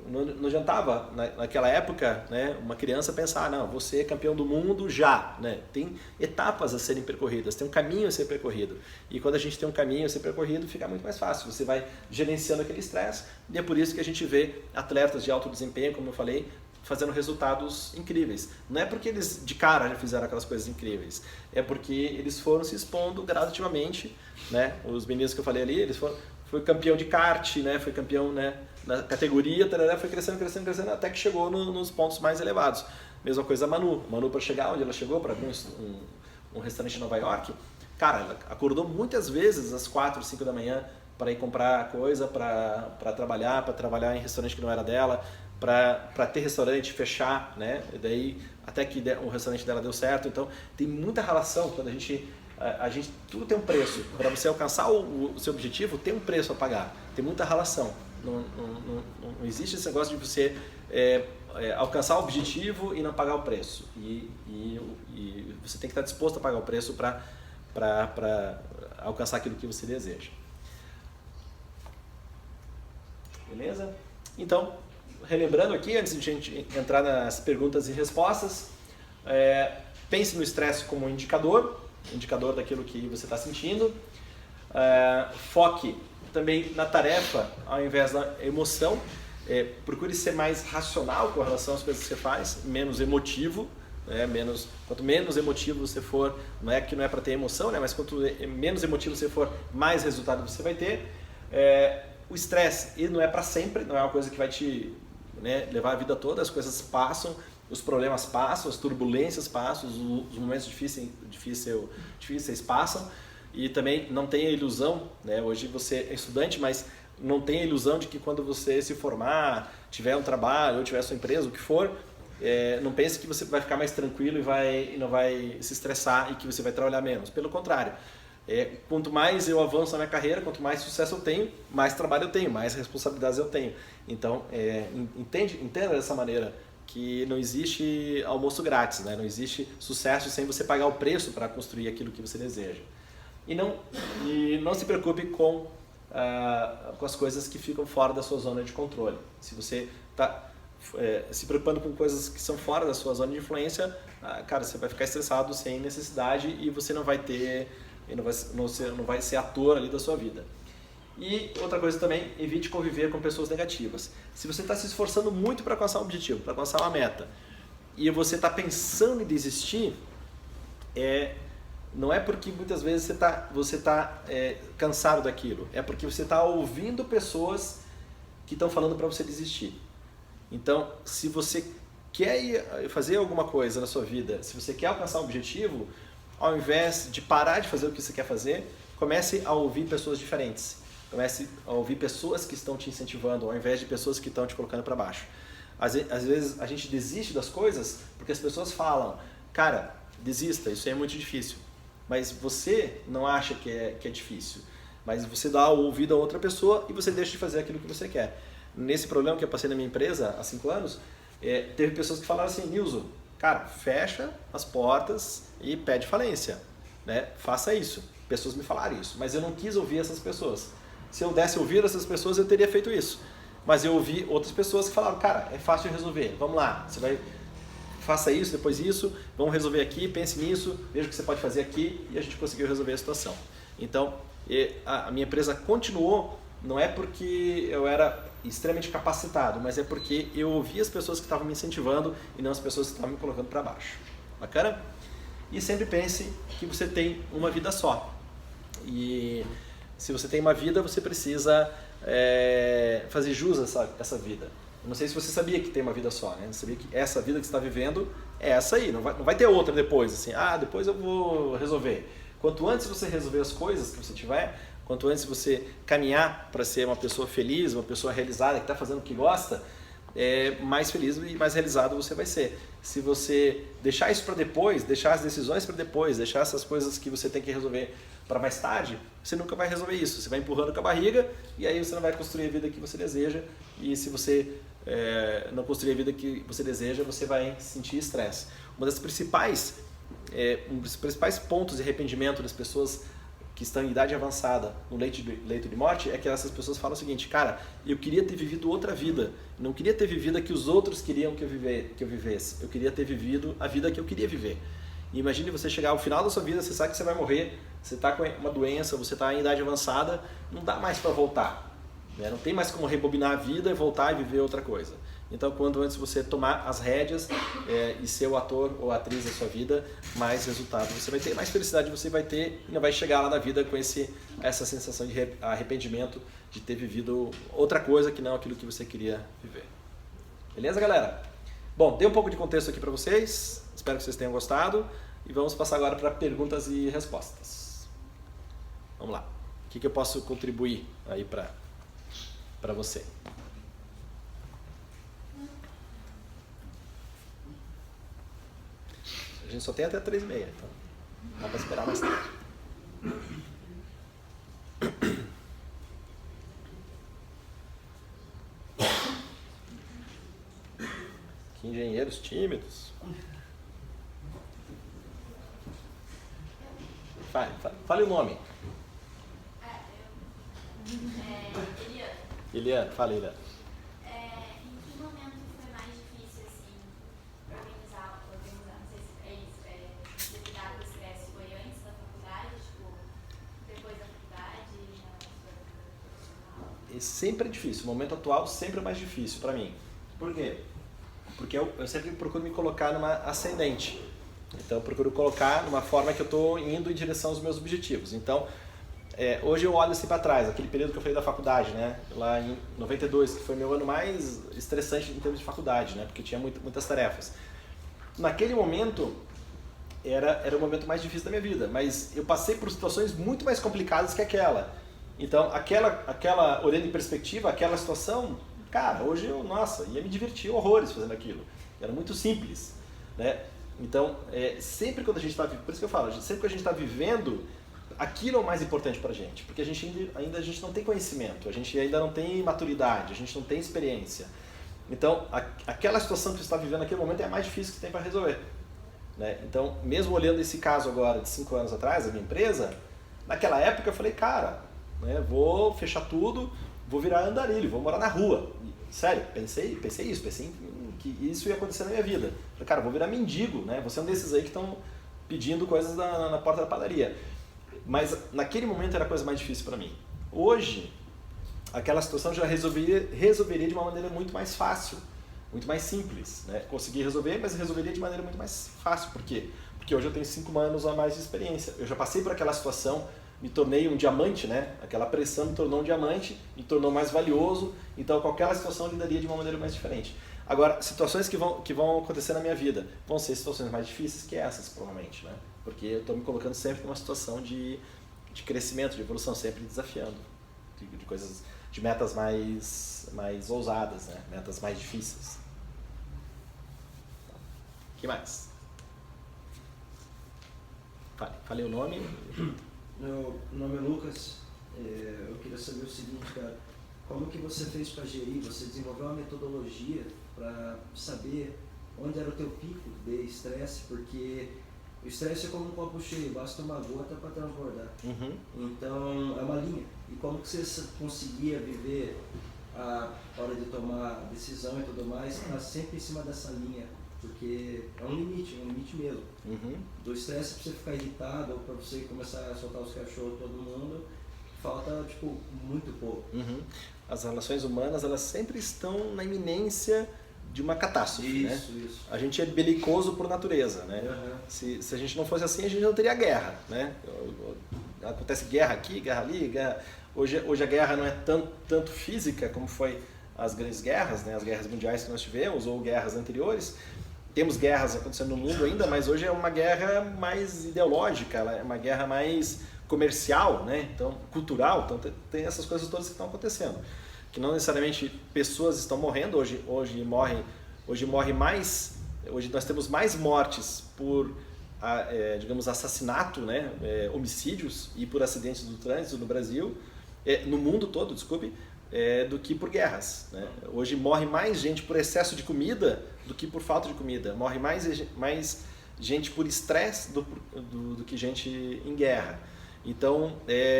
Não adiantava naquela época, né, uma criança pensar, não, você é campeão do mundo já, né? Tem etapas a serem percorridas, tem um caminho a ser percorrido. E quando a gente tem um caminho a ser percorrido, fica muito mais fácil. Você vai gerenciando aquele estresse e é por isso que a gente vê atletas de alto desempenho, como eu falei, fazendo resultados incríveis. Não é porque eles de cara já fizeram aquelas coisas incríveis, é porque eles foram se expondo gradativamente, né? Os meninos que eu falei ali, foi campeão de kart, né? Foi campeão, né, na categoria, foi crescendo, até que chegou nos pontos mais elevados. Mesma coisa a Manu. Manu, para chegar onde ela chegou, para abrir um restaurante em Nova York, cara, ela acordou muitas vezes às 4, 5 da manhã para ir comprar coisa, para trabalhar em restaurante que não era dela, para ter restaurante, fechar, né? E daí até que o restaurante dela deu certo. Então tem muita relação quando a gente tudo tem um preço. Para você alcançar o seu objetivo, tem um preço a pagar. Tem muita relação. Não existe esse negócio de você alcançar o objetivo e não pagar o preço. E você tem que estar disposto a pagar o preço para alcançar aquilo que você deseja. Beleza? Então, relembrando aqui, antes de a gente entrar nas perguntas e respostas, pense no estresse como um indicador daquilo que você está sentindo. Foque também na tarefa ao invés da emoção. Procure ser mais racional com relação às coisas que você faz, menos emotivo. Quanto menos emotivo você for, não é que não é para ter emoção, né? Mas quanto menos emotivo você for, mais resultado você vai ter. O estresse, ele não é para sempre, não é uma coisa que vai te levar a vida toda. As coisas passam, os problemas passam, as turbulências passam, os momentos difíceis passam. E também não tenha ilusão, né? Hoje você é estudante, mas não tenha ilusão de que quando você se formar, tiver um trabalho ou tiver sua empresa, o que for, não pense que você vai ficar mais tranquilo e não vai se estressar e que você vai trabalhar menos. Pelo contrário, quanto mais eu avanço na minha carreira, quanto mais sucesso eu tenho, mais trabalho eu tenho, mais responsabilidades eu tenho. Então, entenda dessa maneira que não existe almoço grátis, né? Não existe sucesso sem você pagar o preço para construir aquilo que você deseja. E não se preocupe com as coisas que ficam fora da sua zona de controle. Se você está se preocupando com coisas que são fora da sua zona de influência, cara, você vai ficar estressado sem necessidade e você não vai ser ator ali da sua vida. E outra coisa também, evite conviver com pessoas negativas. Se você está se esforçando muito para alcançar um objetivo, para alcançar uma meta, e você está pensando em desistir, não é porque muitas vezes você tá cansado daquilo, é porque você está ouvindo pessoas que estão falando para você desistir. Então, se você quer fazer alguma coisa na sua vida, se você quer alcançar um objetivo, ao invés de parar de fazer o que você quer fazer, comece a ouvir pessoas diferentes. Comece a ouvir pessoas que estão te incentivando, ao invés de pessoas que estão te colocando para baixo. Às vezes a gente desiste das coisas porque as pessoas falam, cara, desista, isso é muito difícil. Mas você não acha que é difícil. Mas você dá o ouvido a outra pessoa e você deixa de fazer aquilo que você quer. Nesse problema que eu passei na minha empresa há 5 anos, teve pessoas que falaram assim, Nilson, cara, fecha as portas e pede falência, né? Faça isso. Pessoas me falaram isso, mas eu não quis ouvir essas pessoas. Se eu desse ouvir essas pessoas, eu teria feito isso. Mas eu ouvi outras pessoas que falaram, cara, é fácil de resolver, vamos lá, faça isso, depois isso, vamos resolver aqui, pense nisso, veja o que você pode fazer aqui, e a gente conseguiu resolver a situação. Então, a minha empresa continuou, não é porque eu era extremamente capacitado, mas é porque eu ouvi as pessoas que estavam me incentivando e não as pessoas que estavam me colocando para baixo. Bacana? E sempre pense que você tem uma vida só. E se você tem uma vida, você precisa fazer jus a essa vida. Eu não sei se você sabia que tem uma vida só, né? Você sabia que essa vida que você está vivendo é essa aí, não vai ter outra depois, assim, depois eu vou resolver. Quanto antes você resolver as coisas que você tiver, quanto antes você caminhar para ser uma pessoa feliz, uma pessoa realizada, que está fazendo o que gosta, mais feliz e mais realizado você vai ser. Se você deixar isso para depois, deixar as decisões para depois, deixar essas coisas que você tem que resolver para mais tarde, você nunca vai resolver isso. Você vai empurrando com a barriga e aí você não vai construir a vida que você deseja. E se você não construir a vida que você deseja, você vai sentir estresse. Um dos principais pontos de arrependimento das pessoas que estão em idade avançada no leito de morte é que essas pessoas falam o seguinte, cara, eu queria ter vivido outra vida, não queria ter vivido a que os outros queriam que eu vivesse, eu queria ter vivido a vida que eu queria viver. E imagine você chegar ao final da sua vida, você sabe que você vai morrer, você está com uma doença, você está em idade avançada, não dá mais para voltar, né? Não tem mais como rebobinar a vida e voltar e viver outra coisa. Então, quanto antes você tomar as rédeas e ser o ator ou a atriz da sua vida, mais resultado você vai ter, mais felicidade você vai ter e não vai chegar lá na vida com essa sensação de arrependimento de ter vivido outra coisa que não aquilo que você queria viver. Beleza, galera? Bom, dei um pouco de contexto aqui para vocês, espero que vocês tenham gostado e vamos passar agora para perguntas e respostas. Vamos lá. O que eu posso contribuir aí para você? A gente só tem até 3h30, então dá para esperar mais tempo. Que engenheiros tímidos. Fale o nome. Eliana. Eliana, fala, Eliana. Em que momento foi mais difícil, assim, organizar, não sei se é isso, lidar com o estresse? Foi antes da faculdade, tipo, depois da faculdade, na sua vida profissional? Sempre é difícil, o momento atual sempre é mais difícil para mim. Por quê? Porque eu sempre procuro me colocar numa ascendente. Então eu procuro colocar numa forma que eu estou indo em direção aos meus objetivos. Então, hoje eu olho assim para trás, aquele período que eu falei da faculdade, né? Lá em 92, que foi meu ano mais estressante em termos de faculdade, né? Porque tinha muitas tarefas. Naquele momento, era o momento mais difícil da minha vida, mas eu passei por situações muito mais complicadas que aquela. Então, aquela olhando em perspectiva, aquela situação, cara, hoje eu, nossa, ia me divertir horrores fazendo aquilo. Era muito simples, né? Então, sempre quando a gente está, por isso que eu falo, sempre que a gente está vivendo, aquilo é o mais importante pra gente, porque a gente ainda a gente não tem conhecimento, a gente ainda não tem maturidade, a gente não tem experiência. Então, aquela situação que você está vivendo naquele momento é a mais difícil que tem para resolver, né? Então, mesmo olhando esse caso agora de 5 anos atrás, a minha empresa, naquela época eu falei, cara, né, vou fechar tudo, vou virar andarilho, vou morar na rua. Sério, pensei que isso ia acontecer na minha vida. Falei, cara, vou virar mendigo, né? Vou ser um desses aí que estão pedindo coisas na porta da padaria. Mas naquele momento era a coisa mais difícil para mim. Hoje, aquela situação já resolveria de uma maneira muito mais fácil, muito mais simples, né? Consegui resolver, mas resolveria de maneira muito mais fácil. Por quê? Porque hoje eu tenho 5 anos a mais de experiência. Eu já passei por aquela situação, me tornei um diamante, né? Aquela pressão me tornou um diamante, me tornou mais valioso. Então, com aquela situação eu lidaria de uma maneira mais diferente. Agora, situações que vão acontecer na minha vida vão ser situações mais difíceis que essas, provavelmente, né? Porque eu estou me colocando sempre numa situação de crescimento, de evolução, sempre desafiando, de coisas, de metas mais ousadas, né? Metas mais difíceis. O que mais? Falei o nome. Meu nome é Lucas. Eu queria saber o seguinte, cara. Como que você fez para gerir? Você desenvolveu uma metodologia para saber onde era o teu pico de estresse? Porque o estresse é como um copo cheio, basta uma gota para transbordar. Uhum. Então, é uma linha. E como que você conseguia viver a hora de tomar decisão e tudo mais, tá sempre em cima dessa linha? Porque é um limite mesmo. Uhum. Do estresse para você ficar irritado ou para você começar a soltar os cachorros todo mundo, falta, tipo, muito pouco. Uhum. As relações humanas, elas sempre estão na iminência de uma catástrofe, né? Isso. A gente é belicoso por natureza, né? Uhum. Se a gente não fosse assim, a gente não teria guerra, né? Acontece guerra aqui, guerra ali, guerra... Hoje a guerra não é tanto física como foi as grandes guerras, né? As guerras mundiais que nós tivemos, ou guerras anteriores. Temos guerras acontecendo no mundo ainda, mas hoje é uma guerra mais ideológica, ela é uma guerra mais comercial, né? Então, cultural, então tem essas coisas todas que estão acontecendo. Que não necessariamente pessoas estão morrendo, hoje nós temos mais mortes por, digamos, assassinato, né? Homicídios e por acidentes do trânsito no Brasil, no mundo todo, desculpe, do que por guerras, né? Hoje morre mais gente por excesso de comida do que por falta de comida, morre mais gente por estresse do que gente em guerra. Então,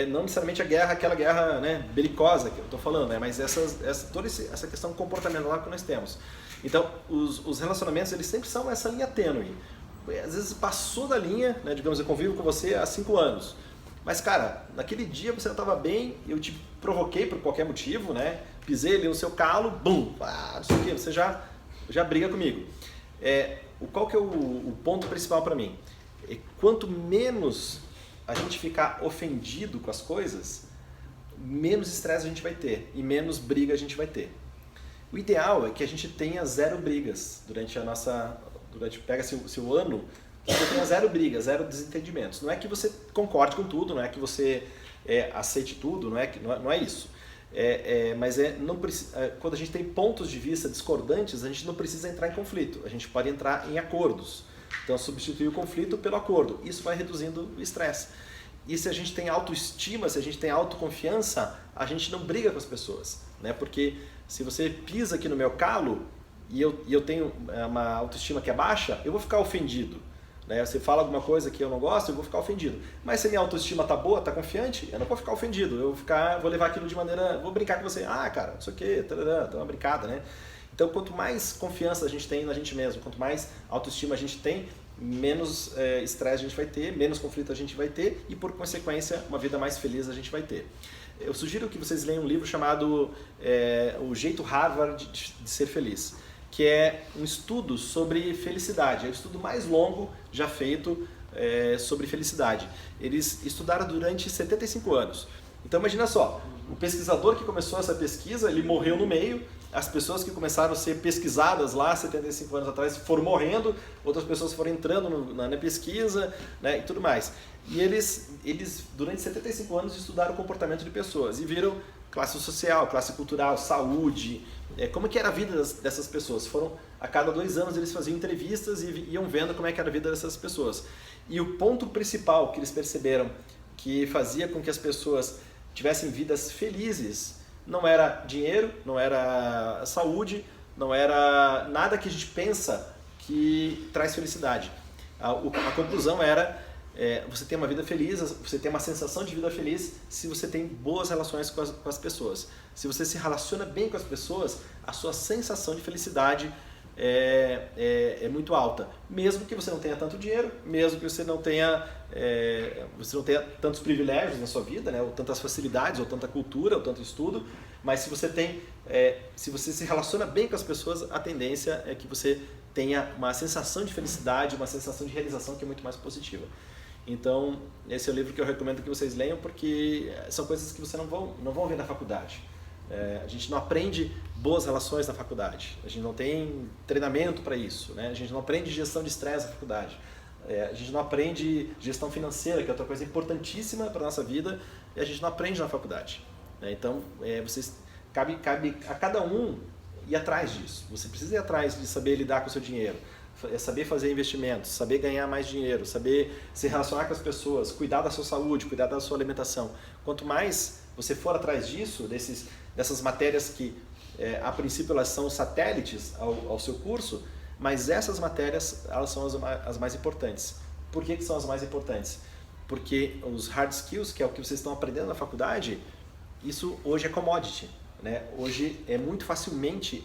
não necessariamente a guerra, aquela guerra, né, belicosa que eu estou falando, né, mas toda essa questão comportamental que nós temos. Então, os relacionamentos, eles sempre são essa linha tênue. Às vezes passou da linha, né, digamos, eu convivo com você há 5 anos, mas, cara, naquele dia você não estava bem, eu te provoquei por qualquer motivo, né, pisei ali no seu calo, bum, não sei o quê, você já briga comigo. Qual que é o ponto principal para mim? Quanto menos a gente ficar ofendido com as coisas, menos estresse a gente vai ter e menos briga a gente vai ter. O ideal é que a gente tenha 0 brigas durante pega-se o ano que você tenha zero brigas, zero desentendimentos. Não é que você concorde com tudo, não é que você aceite tudo, não é isso. Mas quando a gente tem pontos de vista discordantes, a gente não precisa entrar em conflito, a gente pode entrar em acordos. Então, substituir o conflito pelo acordo. Isso vai reduzindo o estresse. E se a gente tem autoestima, se a gente tem autoconfiança, a gente não briga com as pessoas, né? Porque se você pisa aqui no meu calo e eu tenho uma autoestima que é baixa, eu vou ficar ofendido, né? Você fala alguma coisa que eu não gosto, eu vou ficar ofendido. Mas se a minha autoestima tá boa, tá confiante, eu não vou ficar ofendido. Vou levar aquilo de maneira... Vou brincar com você. Ah, cara, não sei o quê, tá uma brincada, né? Então, quanto mais confiança a gente tem na gente mesmo, quanto mais autoestima a gente tem, menos estresse a gente vai ter, menos conflito a gente vai ter e, por consequência, uma vida mais feliz a gente vai ter. Eu sugiro que vocês leiam um livro chamado O Jeito Harvard de Ser Feliz, que é um estudo sobre felicidade. É o estudo mais longo já feito sobre felicidade. Eles estudaram durante 75 anos. Então imagina só, o pesquisador que começou essa pesquisa, ele morreu no meio, as pessoas que começaram a ser pesquisadas lá 75 anos atrás foram morrendo, outras pessoas foram entrando na pesquisa, né, e tudo mais. E eles durante 75 anos estudaram o comportamento de pessoas e viram classe social, classe cultural, saúde, como que era a vida dessas pessoas. A cada 2 anos eles faziam entrevistas e iam vendo como é que era a vida dessas pessoas. E o ponto principal que eles perceberam que fazia com que as pessoas tivessem vidas felizes não era dinheiro, não era saúde, não era nada que a gente pensa que traz felicidade. A conclusão era você tem uma vida feliz, você tem uma sensação de vida feliz se você tem boas relações com as pessoas. Se você se relaciona bem com as pessoas, a sua sensação de felicidade é muito alta. Mesmo que você não tenha tanto dinheiro, mesmo que você não tenha tantos privilégios na sua vida, né, ou tantas facilidades, ou tanta cultura, ou tanto estudo, mas se você se relaciona bem com as pessoas, a tendência é que você tenha uma sensação de felicidade, uma sensação de realização que é muito mais positiva. Então, esse é o livro que eu recomendo que vocês leiam, porque são coisas que você não vão ver na faculdade. A gente não aprende boas relações na faculdade, a gente não tem treinamento para isso, né? A gente não aprende gestão de estresse na faculdade, a gente não aprende gestão financeira, que é outra coisa importantíssima para a nossa vida, e a gente não aprende na faculdade, né? Então, cabe a cada um ir atrás disso. Você precisa ir atrás de saber lidar com o seu dinheiro, saber fazer investimentos, saber ganhar mais dinheiro, saber se relacionar com as pessoas, cuidar da sua saúde, cuidar da sua alimentação. Quanto mais você for atrás disso, dessas matérias que a princípio elas são satélites ao seu curso, mas essas matérias elas são as mais importantes. Por que são as mais importantes? Porque os hard skills, que é o que vocês estão aprendendo na faculdade, isso hoje é commodity, né? Hoje é muito facilmente,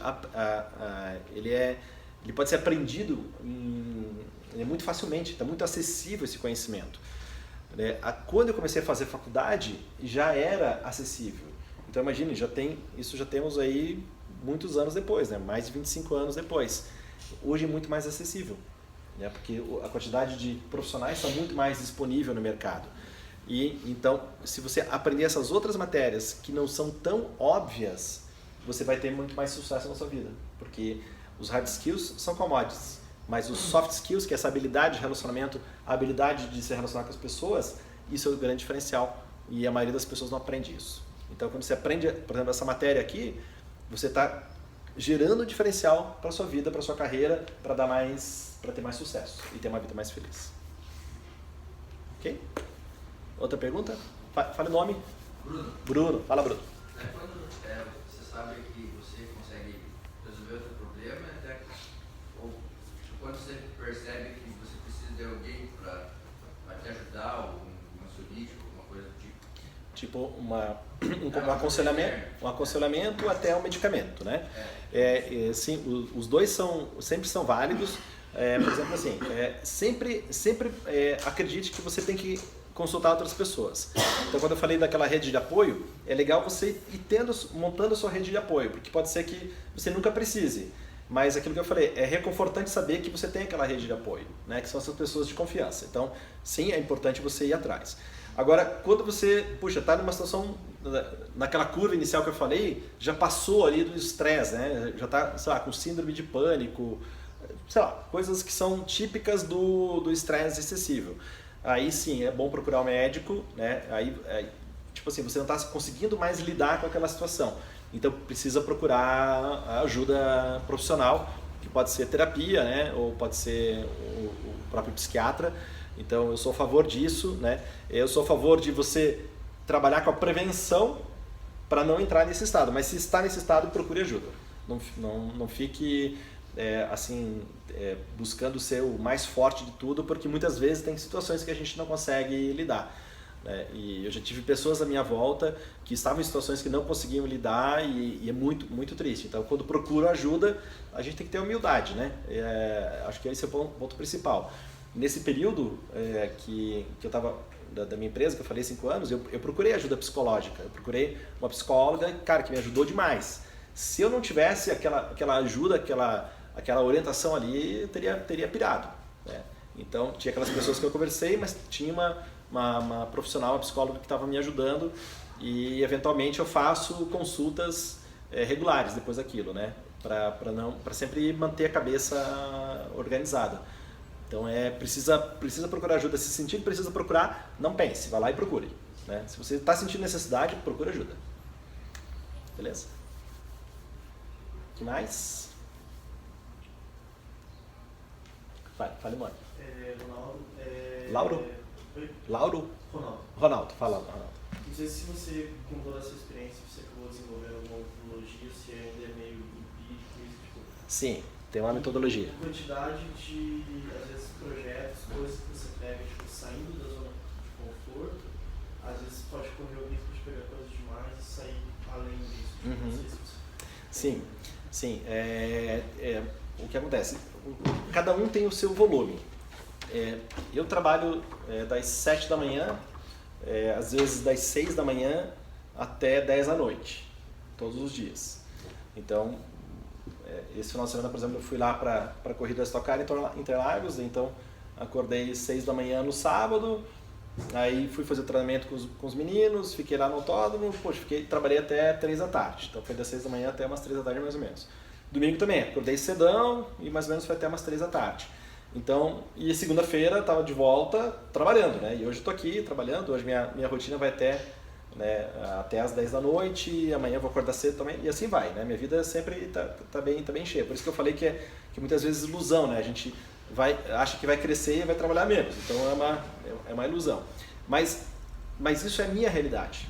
ele pode ser aprendido muito facilmente, está muito acessível esse conhecimento. Quando eu comecei a fazer faculdade, já era acessível. Então imagine, isso já temos aí muitos anos depois, né? Mais de 25 anos depois. Hoje é muito mais acessível, né? Porque a quantidade de profissionais está muito mais disponível no mercado. E então, se você aprender essas outras matérias que não são tão óbvias, você vai ter muito mais sucesso na sua vida. Porque os hard skills são commodities, mas os soft skills, que é essa habilidade de relacionamento, a habilidade de se relacionar com as pessoas, isso é o grande diferencial e a maioria das pessoas não aprende isso. Então, quando você aprende, por exemplo, essa matéria aqui, você está gerando diferencial para a sua vida, para a sua carreira, para ter mais sucesso e ter uma vida mais feliz. Ok? Outra pergunta? Fale o nome. Bruno. Fala, Bruno. Quando você sabe que você consegue resolver outro problema, ou quando você percebe que você precisa de alguém para te ajudar, ou um ansiolítico, alguma coisa do tipo? Tipo um aconselhamento até um medicamento, né? Sim, os dois sempre são válidos. Por exemplo, assim, sempre acredite que você tem que consultar outras pessoas. Então, quando eu falei daquela rede de apoio, é legal você ir montando a sua rede de apoio, porque pode ser que você nunca precise. Mas aquilo que eu falei, é reconfortante saber que você tem aquela rede de apoio, né? Que são essas pessoas de confiança. Então, sim, é importante você ir atrás. Agora, quando você, está numa situação, naquela curva inicial que eu falei, já passou ali do estresse, né? Já está, sei lá, com síndrome de pânico, sei lá, coisas que são típicas do estresse excessivo. Aí sim, é bom procurar um médico, né? Aí, tipo assim, você não está conseguindo mais lidar com aquela situação. Então precisa procurar a ajuda profissional, que pode ser terapia, né? Ou pode ser o próprio psiquiatra. Então eu sou a favor disso, né? Eu sou a favor de você trabalhar com a prevenção para não entrar nesse estado. Mas se está nesse estado, procure ajuda. Não fique buscando ser o mais forte de tudo, porque muitas vezes tem situações que a gente não consegue lidar. E eu já tive pessoas à minha volta que estavam em situações que não conseguiam lidar e é muito, muito triste. Então, quando procuro ajuda, a gente tem que ter humildade, né? Acho que esse é o ponto principal. Nesse período que eu estava da minha empresa, que eu falei 5 anos, eu procurei ajuda psicológica. Eu procurei uma psicóloga, cara, que me ajudou demais. Se eu não tivesse aquela ajuda, aquela orientação ali, eu teria pirado, né? Então, tinha aquelas pessoas que eu conversei, mas tinha uma profissional, uma psicóloga que estava me ajudando e eventualmente eu faço consultas regulares depois daquilo, né? Para sempre manter a cabeça organizada. Então precisa procurar ajuda. Se sentir que precisa procurar, não pense, vá lá e procure, né? Se você está sentindo necessidade, procure ajuda. Beleza? O que mais? Fale, mano. Ronaldo. Lauro? Oi? Lauro? Ronaldo. Ronaldo, fala, Ronaldo. Não sei se você, com toda essa experiência, você acabou desenvolvendo alguma metodologia, se ainda é meio empírico, isso tipo. Sim, tem uma metodologia. A quantidade de, às vezes, projetos, coisas que você pega, tipo, saindo da zona de conforto, às vezes pode correr o risco de pegar coisas demais e sair além disso. Tipo, não sei se você... Sim. O que acontece? Cada um tem o seu volume. Eu trabalho das 7 da manhã, às vezes das 6 da manhã até 10 da noite, todos os dias. Então, esse final de semana, por exemplo, eu fui lá para a corrida Stock Car em Interlagos, então acordei 6 da manhã no sábado, aí fui fazer treinamento com os meninos, fiquei lá no autódromo, trabalhei até 3 da tarde, então foi das 6 da manhã até umas 3 da tarde mais ou menos. Domingo também, acordei cedão e mais ou menos foi até umas 3 da tarde. Então, e segunda-feira estava de volta trabalhando, né? E hoje estou aqui trabalhando, hoje minha rotina vai até às 10 da noite, amanhã eu vou acordar cedo também, e assim vai, né? Minha vida sempre tá bem cheia. Por isso que eu falei que muitas vezes ilusão, né? A gente acha que vai crescer e vai trabalhar menos, então é uma ilusão. Mas isso é a minha realidade.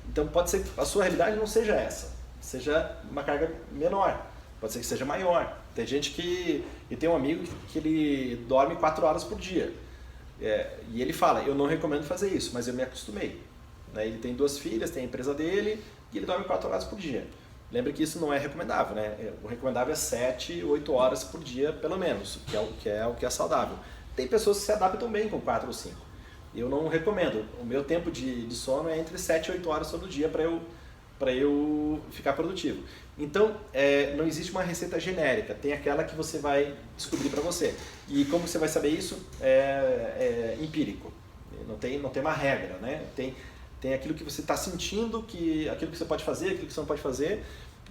Então pode ser que a sua realidade não seja essa, seja uma carga menor, pode ser que seja maior. Tem gente e tem um amigo que ele dorme 4 horas por dia. E ele fala, eu não recomendo fazer isso, mas eu me acostumei. Né? Ele tem 2 filhas, tem a empresa dele e ele dorme 4 horas por dia. Lembra que isso não é recomendável, né? O recomendável é 7, 8 horas por dia, pelo menos, que é o que é saudável. Tem pessoas que se adaptam bem com 4 ou 5. Eu não recomendo. O meu tempo de sono é entre 7 e 8 horas todo dia para eu ficar produtivo. Então, não existe uma receita genérica, tem aquela que você vai descobrir para você. E como você vai saber isso? É empírico, não tem uma regra, né? Tem aquilo que você está sentindo, aquilo que você pode fazer, aquilo que você não pode fazer.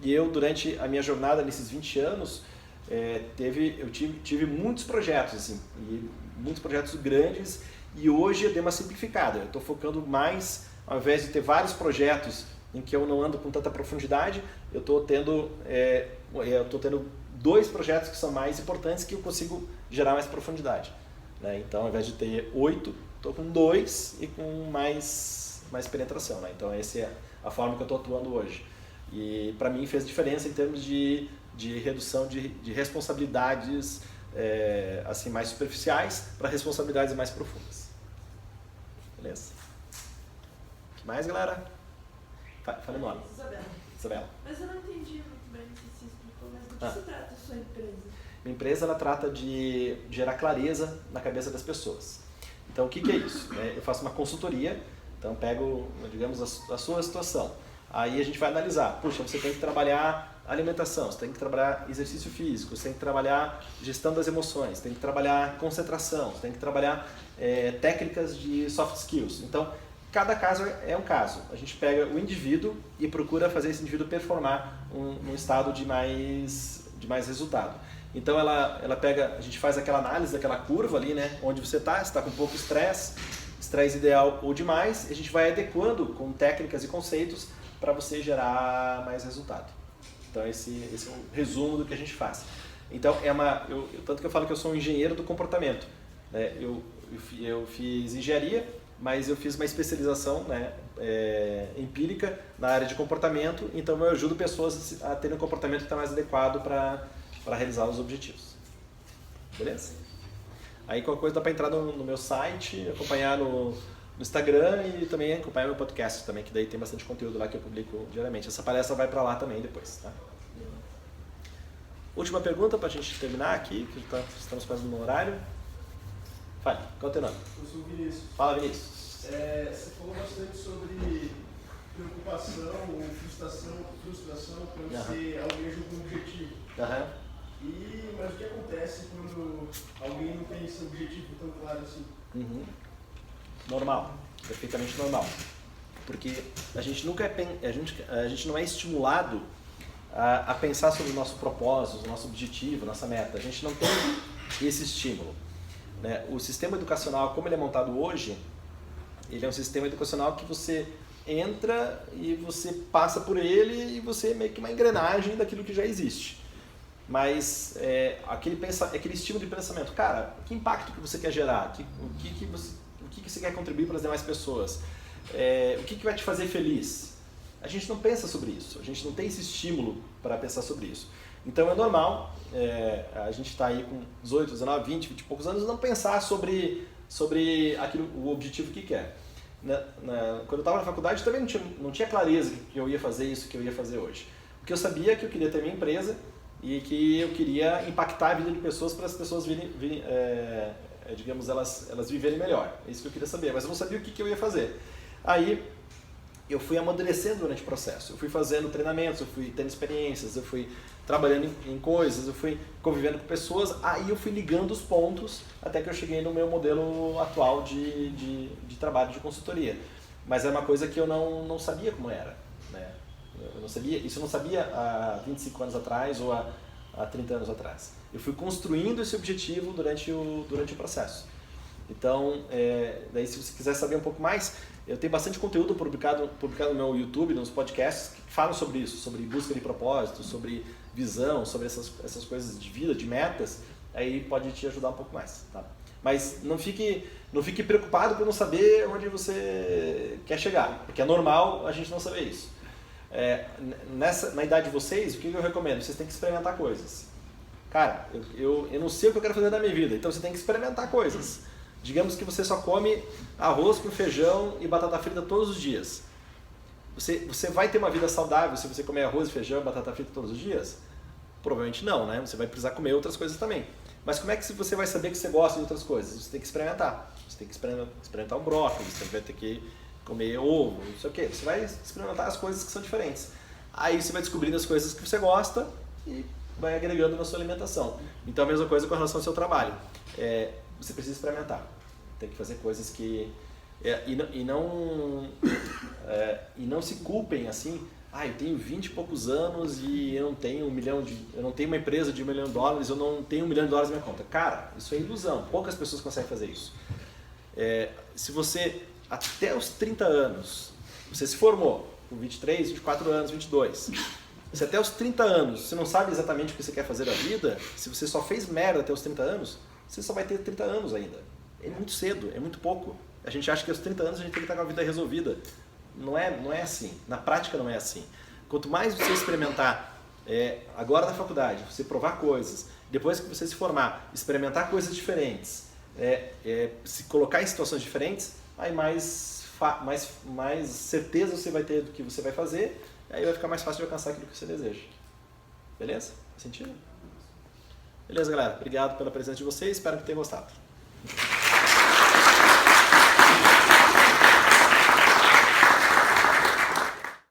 E eu, durante a minha jornada, nesses 20 anos, eu tive muitos projetos, assim, e muitos projetos grandes, e hoje eu dei uma simplificada. Eu estou focando mais, ao invés de ter vários projetos em que eu não ando com tanta profundidade, eu estou tendo 2 projetos que são mais importantes, que eu consigo gerar mais profundidade. Né? Então, ao invés de ter 8, estou com 2 e com mais penetração. Né? Então, essa é a forma que eu estou atuando hoje. E para mim fez diferença em termos de redução de responsabilidades assim, mais superficiais para responsabilidades mais profundas. Beleza? O que mais, galera? Fale o nome. Isabela. Mas eu não entendi muito bem o que você explicou, mas do que se trata a sua empresa? Minha empresa ela trata de gerar clareza na cabeça das pessoas. Então, o que é isso? Eu faço uma consultoria, então pego, digamos, a sua situação. Aí a gente vai analisar, puxa, você tem que trabalhar alimentação, você tem que trabalhar exercício físico, você tem que trabalhar gestão das emoções, tem que trabalhar concentração, você tem que trabalhar técnicas de soft skills. Então, cada caso é um caso. A gente pega o indivíduo e procura fazer esse indivíduo performar num estado de mais resultado. Então ela pega, a gente faz aquela análise daquela curva ali, né? Onde você está com pouco estresse ideal ou demais, e a gente vai adequando com técnicas e conceitos para você gerar mais resultado. Então esse é um resumo do que a gente faz. Então tanto que eu falo que eu sou um engenheiro do comportamento, né? Eu fiz engenharia, mas eu fiz uma especialização, né, empírica na área de comportamento, então eu ajudo pessoas a terem um comportamento que está mais adequado para realizar os objetivos. Beleza? Aí qualquer coisa dá para entrar no meu site, acompanhar no Instagram e também acompanhar meu podcast também, que daí tem bastante conteúdo lá que eu publico diariamente. Essa palestra vai para lá também depois, tá? Última pergunta para a gente terminar aqui, que estamos quase no horário. Fale, qual é o teu nome? Eu sou o Vinícius. Fala, Vinícius. Você falou bastante sobre preocupação ou frustração quando você almeja um objetivo. Mas o que acontece quando alguém não tem esse objetivo tão claro assim? Normal, perfeitamente normal. Porque a gente nunca a gente não é estimulado a pensar sobre o nosso propósito, o nosso objetivo, nossa meta. A gente não tem esse estímulo, né? O sistema educacional, como ele é montado hoje, ele é um sistema educacional que você entra e você passa por ele e você é meio que uma engrenagem daquilo que já existe. Mas aquele estímulo de pensamento, cara, que impacto que você quer gerar? O que você quer contribuir para as demais pessoas? O que vai te fazer feliz? A gente não pensa sobre isso, a gente não tem esse estímulo para pensar sobre isso. Então é normal a gente estar aí com 18, 19, 20 e poucos anos não pensar sobre o objetivo que quer. Quando eu estava na faculdade também não tinha clareza que eu ia fazer isso que eu ia fazer hoje. O que eu sabia é que eu queria ter minha empresa e que eu queria impactar a vida de pessoas para as pessoas digamos, elas viverem melhor. É isso que eu queria saber, mas eu não sabia o que eu ia fazer. Aí eu fui amadurecendo durante o processo, eu fui fazendo treinamentos, eu fui tendo experiências, eu fui trabalhando em coisas, eu fui convivendo com pessoas, aí eu fui ligando os pontos até que eu cheguei no meu modelo atual de trabalho de consultoria. Mas é uma coisa que eu não sabia como era, né? Isso eu não sabia há 25 anos atrás ou há 30 anos atrás. Eu fui construindo esse objetivo durante o processo. Então, daí se você quiser saber um pouco mais, eu tenho bastante conteúdo publicado no meu YouTube, nos podcasts, que falam sobre isso, sobre busca de propósito, sobre visão, sobre essas coisas de vida, de metas, aí pode te ajudar um pouco mais, tá? Mas não fique preocupado por não saber onde você quer chegar, porque é normal a gente não saber isso. Na idade de vocês, o que eu recomendo? Vocês têm que experimentar coisas. Cara, eu não sei o que eu quero fazer na minha vida, então você tem que experimentar coisas. Digamos que você só come arroz com feijão e batata frita todos os dias. Você vai ter uma vida saudável se você comer arroz, feijão e batata frita todos os dias? Provavelmente não, né? Você vai precisar comer outras coisas também. Mas como é que você vai saber que você gosta de outras coisas? Você tem que experimentar. Você tem que experimentar um brócolis, você vai ter que comer ovo, não sei o quê. Você vai experimentar as coisas que são diferentes. Aí você vai descobrindo as coisas que você gosta e vai agregando na sua alimentação. Então a mesma coisa com relação ao seu trabalho. Você precisa experimentar. Tem que fazer coisas que... E não se culpem assim, eu tenho 20 e poucos anos e eu não tenho eu não tenho uma empresa de $1 milhão, eu não tenho $1 milhão na minha conta. Cara, isso é ilusão. Poucas pessoas conseguem fazer isso. Se você, até os 30 anos, você se formou com 23, 24 anos, 22... Se até os 30 anos você não sabe exatamente o que você quer fazer da vida, se você só fez merda até os 30 anos, você só vai ter 30 anos ainda. É muito cedo, é muito pouco. A gente acha que aos 30 anos a gente tem que estar com a vida resolvida. Não é assim. Na prática não é assim. Quanto mais você experimentar, agora na faculdade, você provar coisas, depois que você se formar, experimentar coisas diferentes, se colocar em situações diferentes, aí mais certeza você vai ter do que você vai fazer, aí vai ficar mais fácil de alcançar aquilo que você deseja. Beleza? Faz sentido? Beleza, galera. Obrigado pela presença de vocês. Espero que tenham gostado.